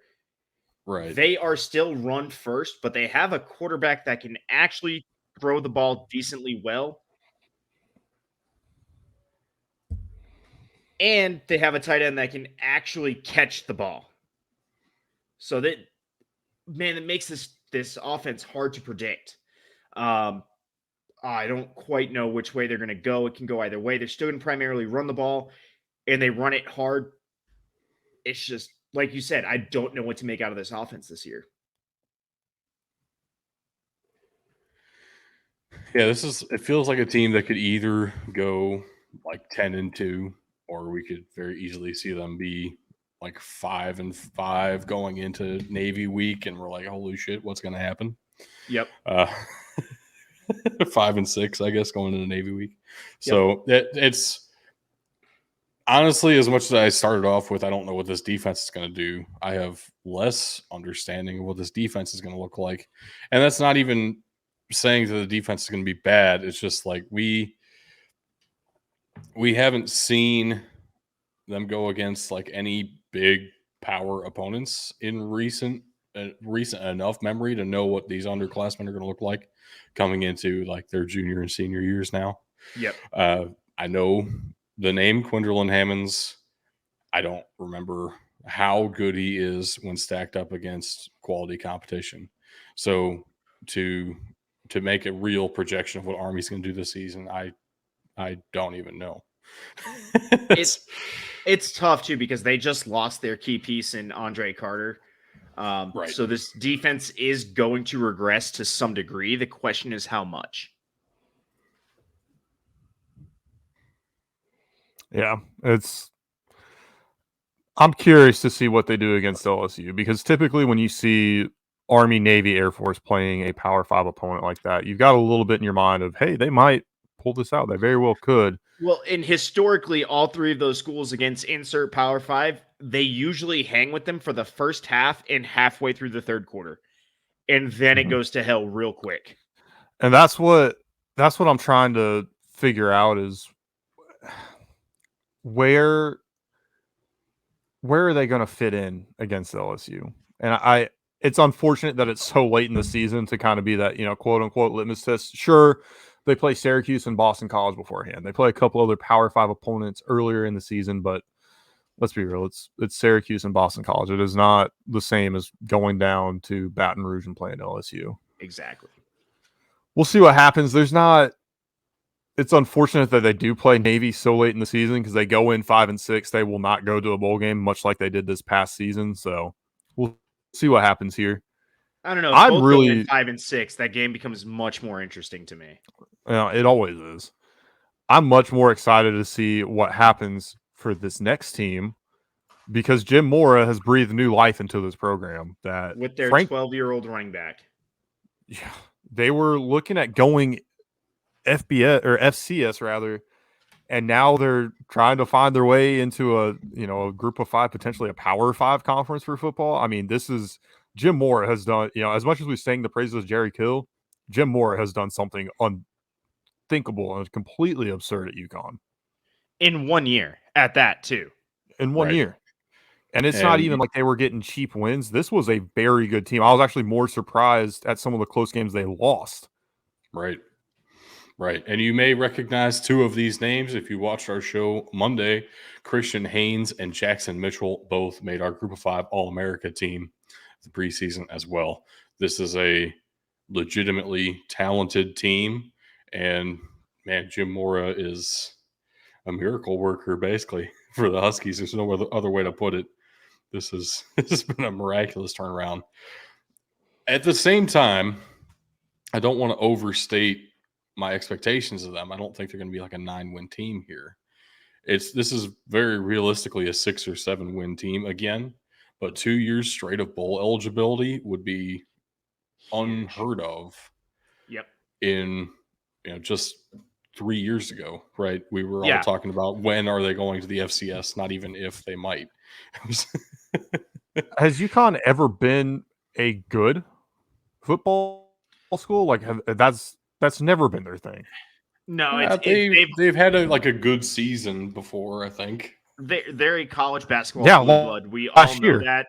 they are still run first, but they have a quarterback that can actually throw the ball decently well. And they have a tight end that can actually catch the ball. So that, man, it makes this offense hard to predict. I don't quite know which way they're going to go. It can go either way. They're still going to primarily run the ball, and they run it hard. It's just, like you said, I don't know what to make out of this offense this year. Yeah, it feels like a team that could either go like 10-2, or we could very easily see them be like 5-5 going into Navy week, and we're like, holy shit, what's going to happen? Yep. 5-6, I guess, going into Navy week. So it's honestly, as much as I started off with, I don't know what this defense is going to do. I have less understanding of what this defense is going to look like. And that's not even saying that the defense is going to be bad. It's just like we haven't seen them go against like any big power opponents in recent enough memory to know what these underclassmen are going to look like coming into like their junior and senior years now. Yep. I know the name Quinderlin Hammonds. I don't remember how good he is when stacked up against quality competition. So to make a real projection of what Army's going to do this season, I don't even know. It's tough too because they just lost their key piece in Andre Carter. So this defense is going to regress to some degree. The question is how much. Yeah, I'm curious to see what they do against LSU, because typically when you see Army, Navy, Air Force playing a Power 5 opponent like that, you've got a little bit in your mind of, hey, they might pull this out. They very well could. Well, and historically, all three of those schools against insert Power 5, they usually hang with them for the first half and halfway through the third quarter. And then it goes to hell real quick. And that's what I'm trying to figure out is where are they going to fit in against LSU? And it's unfortunate that it's so late in the season to kind of be that, quote unquote litmus test. Sure, they play Syracuse and Boston College beforehand. They play a couple other Power 5 opponents earlier in the season, but let's be real, it's Syracuse and Boston College. It is not the same as going down to Baton Rouge and playing LSU. Exactly. We'll see what happens. It's unfortunate that they do play Navy so late in the season because they go in 5-6. They will not go to a bowl game, much like they did this past season. So we'll see what happens here. I don't know. If I'm both really go in 5-6, that game becomes much more interesting to me. It always is. I'm much more excited to see what happens for this next team because Jim Mora has breathed new life into this program. That with their 12-year-old running back. Yeah, they were looking at going FBS or FCS rather, and now they're trying to find their way into a group of 5, potentially a Power 5 conference for football. I mean, this is Jim Mora has done, as much as we sang the praises of Jerry Kill, Jim Mora has done something unthinkable and completely absurd at UConn. In 1 year, at that too. In 1 year. And it's not even like they were getting cheap wins. This was a very good team. I was actually more surprised at some of the close games they lost. Right. And you may recognize 2 of these names if you watched our show Monday. Christian Haynes and Jackson Mitchell both made our Group of 5 All-America team the preseason as well. This is a legitimately talented team. And, man, Jim Mora is a miracle worker, basically, for the Huskies. There's no other way to put it. This has been a miraculous turnaround. At the same time, I don't want to overstate my expectations of them. I don't think they're going to be like a 9-win team here. This is very realistically a 6 or 7 win team again, but 2 years straight of bowl eligibility would be unheard of. Yep. In just 3 years ago, right? We were all talking about when are they going to the FCS, not even if they might. Has UConn ever been a good football school? Like that's never been their thing. No, they've had a good season before, I think. They're a college basketball blue blood. We all know that.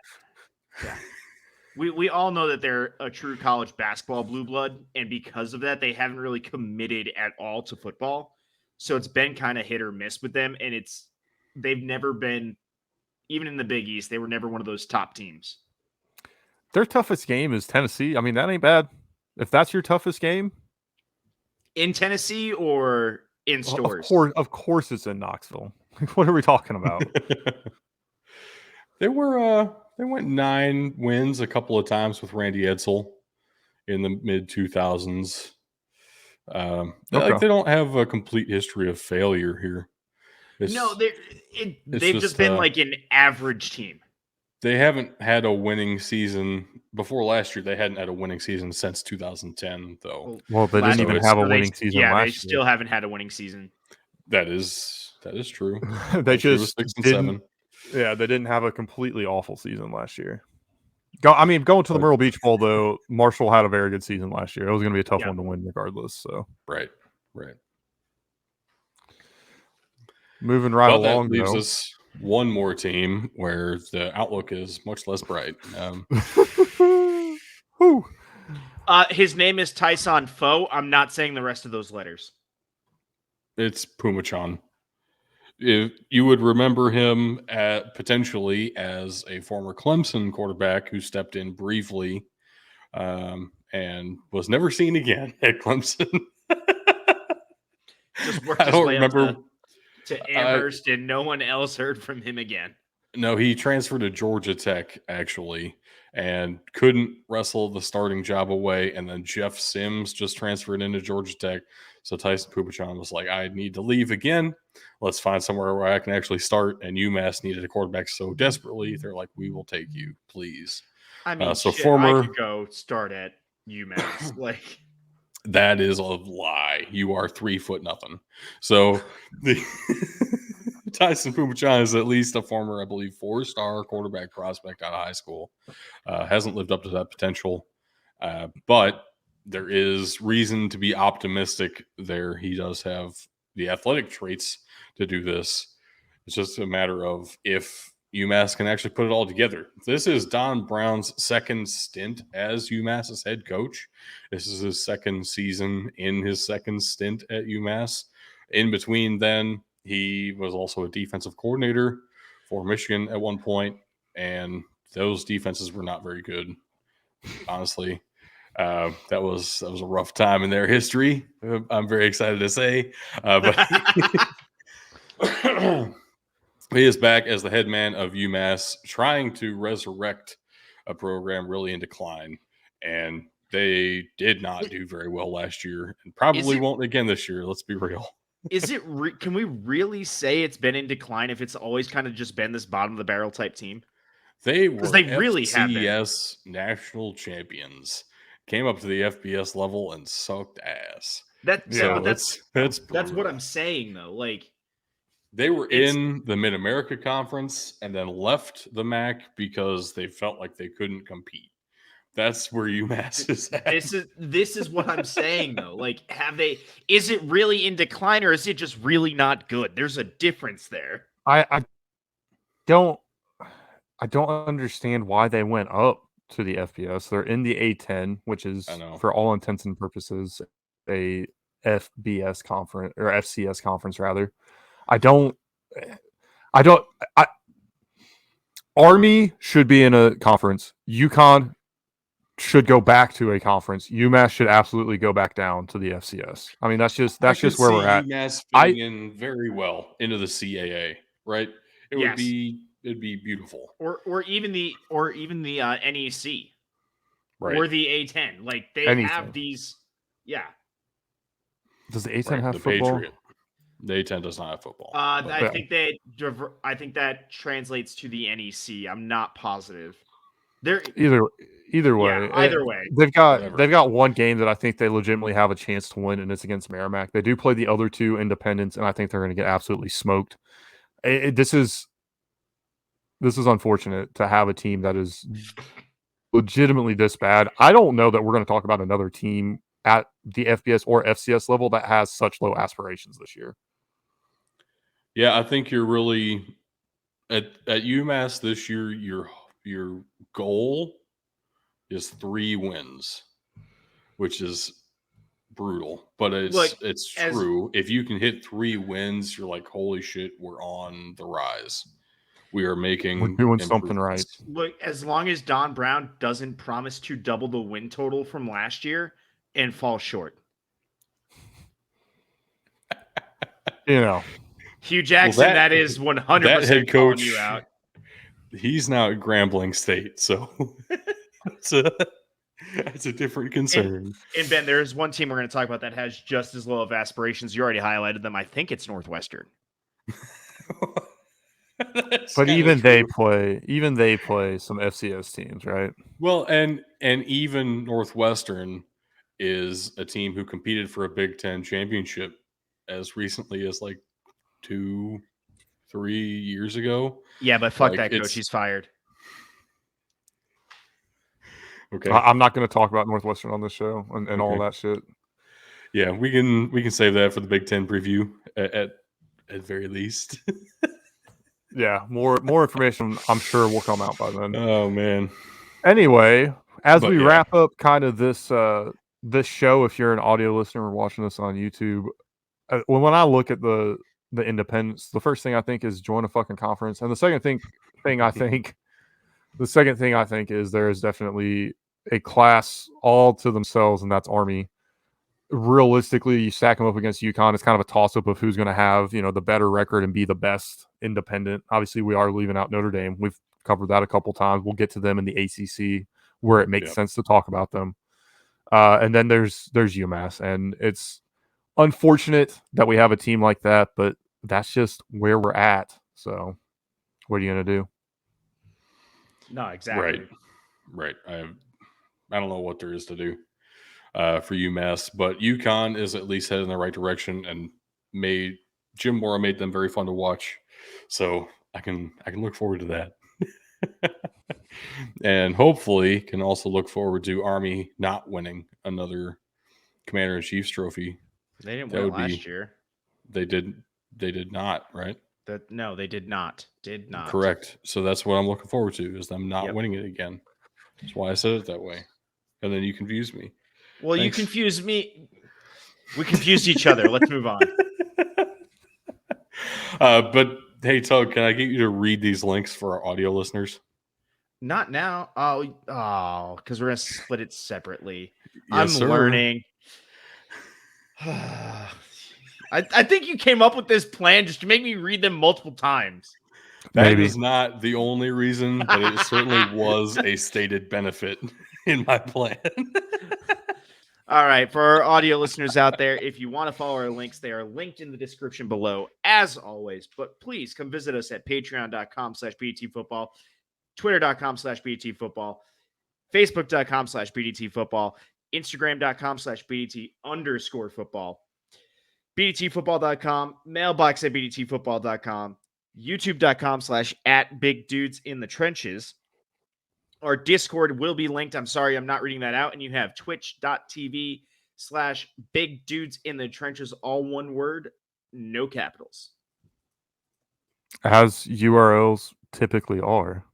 Yeah. We all know that they're a true college basketball blue blood, and because of that, they haven't really committed at all to football. So it's been kind of hit or miss with them, and they've never been, even in the Big East, they were never one of those top teams. Their toughest game is Tennessee. I mean, that ain't bad. If that's your toughest game. In Tennessee or in stores? Of course it's in Knoxville. What are we talking about? They went 9 wins a couple of times with Randy Edsall in the mid 2000s. They don't have a complete history of failure here. They've just been like an average team. They haven't had a winning season before last year. They hadn't had a winning season since 2010, though. Well, they didn't even have a winning season last year. They still haven't had a winning season. That is true. They just 6 and didn't. 7. Yeah, they didn't have a completely awful season last year. Going to the Myrtle Beach Bowl, though, Marshall had a very good season last year. It was going to be a tough one to win regardless. So Right. Moving right along, that leaves us one more team where the outlook is much less bright. His name is Tyson Foe. I'm not saying the rest of those letters. It's Pumachan. If you would remember him potentially as a former Clemson quarterback who stepped in briefly and was never seen again at Clemson. I don't remember to Amherst, and no one else heard from him again. No, he transferred to Georgia Tech actually, and couldn't wrestle the starting job away. And then Jeff Sims just transferred into Georgia Tech. So Tyson Pupachan was like, I need to leave again. Let's find somewhere where I can actually start. And UMass needed a quarterback so desperately. They're like, we will take you, please. I mean, I could go start at UMass. Like, that is a lie. You are 3 foot nothing. So the Tyson Pupachan is at least a former, I believe, 4-star quarterback prospect out of high school. Hasn't lived up to that potential. But there is reason to be optimistic there. He does have the athletic traits to do this. It's just a matter of if UMass can actually put it all together. This is Don Brown's second stint as UMass's head coach. This is his second season in his second stint at UMass. In between then, he was also a defensive coordinator for Michigan at one point, and those defenses were not very good, honestly. That was a rough time in their history. I'm very excited to say, but he is back as the head man of UMass, trying to resurrect a program really in decline, and they did not do very well last year, and probably won't again this year. Let's be real. Is it? Can we really say it's been in decline if it's always kind of just been this bottom of the barrel type team? They were they really have been. FCS national champions, came up to the FBS level and sucked ass. That's brutal. what I'm saying though. Like they were in the Mid-America Conference and then left the MAC because they felt like they couldn't compete. That's where UMass is at. This is what I'm saying though. Like, is it really in decline or is it just really not good? There's a difference there. I don't understand why they went up to the FBS. They're in the A10, which is for all intents and purposes a FBS conference or FCS conference rather. Army should be in a conference. UConn should go back to a conference. UMass should absolutely go back down to the FCS. I mean, that's just where we're at. UMass fitting in very well into the CAA, right? It'd be beautiful. Or even the NEC, right? Or the A10. Like they have these. Yeah. Does the A10 have football? Patriot. The A10 does not have football. I think that translates to the NEC. I'm not positive. Either way. Yeah, either way. They've got one game that I think they legitimately have a chance to win, and it's against Merrimack. They do play the other two independents, and I think they're going to get absolutely smoked. This is unfortunate to have a team that is legitimately this bad. I don't know that we're going to talk about another team at the FBS or FCS level that has such low aspirations this year. Yeah, I think you're really at UMass this year. Your goal is 3 wins, which is brutal, but it's true. If you can hit 3 wins, you're like, holy shit, we're on the rise. We're doing something right. Look, as long as Don Brown doesn't promise to double the win total from last year and fall short. Hugh Jackson, that is 100% that head coach, you out. He's now at Grambling State, so it's a different concern. And Ben, there's one team we're going to talk about that has just as low of aspirations. You already highlighted them. I think it's Northwestern. But even they play some FCS teams, right? Well, and even Northwestern is a team who competed for a Big Ten championship as recently as like 2-3 years ago. Yeah, but fuck that coach. He's fired. Okay. I'm not going to talk about Northwestern on this show and all that shit. Yeah, we can save that for the Big Ten preview at very least. Yeah, more information I'm sure will come out by then. Oh man. Anyway, we wrap up kind of this show, if you're an audio listener or watching this on YouTube, when I look at the independents, the first thing I think is join a fucking conference, and the second thing I think is there is definitely a class all to themselves, and that's Army. Realistically, you stack them up against UConn, it's kind of a toss-up of who's going to have, the better record and be the best independent. Obviously, we are leaving out Notre Dame. We've covered that a couple times. We'll get to them in the ACC where it makes sense to talk about them. And then there's UMass, and it's unfortunate that we have a team like that, but that's just where we're at. So what are you going to do? No, exactly. Right. I don't know what there is to do for UMass, but UConn is at least headed in the right direction, and Jim Mora made them very fun to watch. So I can look forward to that. And hopefully can also look forward to Army not winning another Commander-in-Chief's trophy. They didn't win last year. They did not, right? No, they did not. Did not. Correct. So that's what I'm looking forward to, is them not Yep. winning it again. That's why I said it that way. And then you confused me. Well, Thanks. you confused me. We confused each other. Let's move on. But hey, Tug, can I get you to read these links for our audio listeners? Not now. Because we're gonna split it separately. Yes, sir. Learning. I think you came up with this plan just to make me read them multiple times. That Maybe. is not the only reason, but it certainly was a stated benefit in my plan. All right, for our audio listeners out there, if you want to follow our links, they are linked in the description below, as always. But please come visit us at patreon.com/BDTfootball, twitter.com/BDTfootball, facebook.com/BDTfootball, instagram.com/BDT_football, BDTfootball.com, mailbox@BDTfootball.com, youtube.com/@BigDudesInTheTrenches. Our Discord will be linked. I'm sorry, I'm not reading that out. And you have twitch.tv/BigDudesInTheTrenches, all one word, no capitals. As URLs typically are.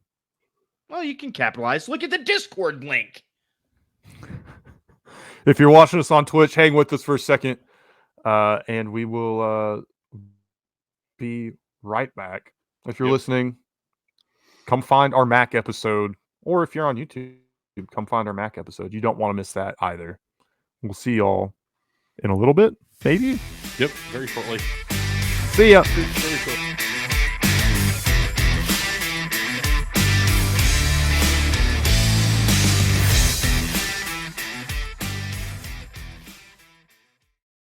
Well, you can capitalize. Look at the Discord link. If you're watching us on Twitch, hang with us for a second. And we will be right back. If you're listening, come find our Mac episode. Or if you're on YouTube, come find our Mac episode. You don't want to miss that either. We'll see y'all in a little bit, maybe? Yep, very shortly. See ya. Very shortly.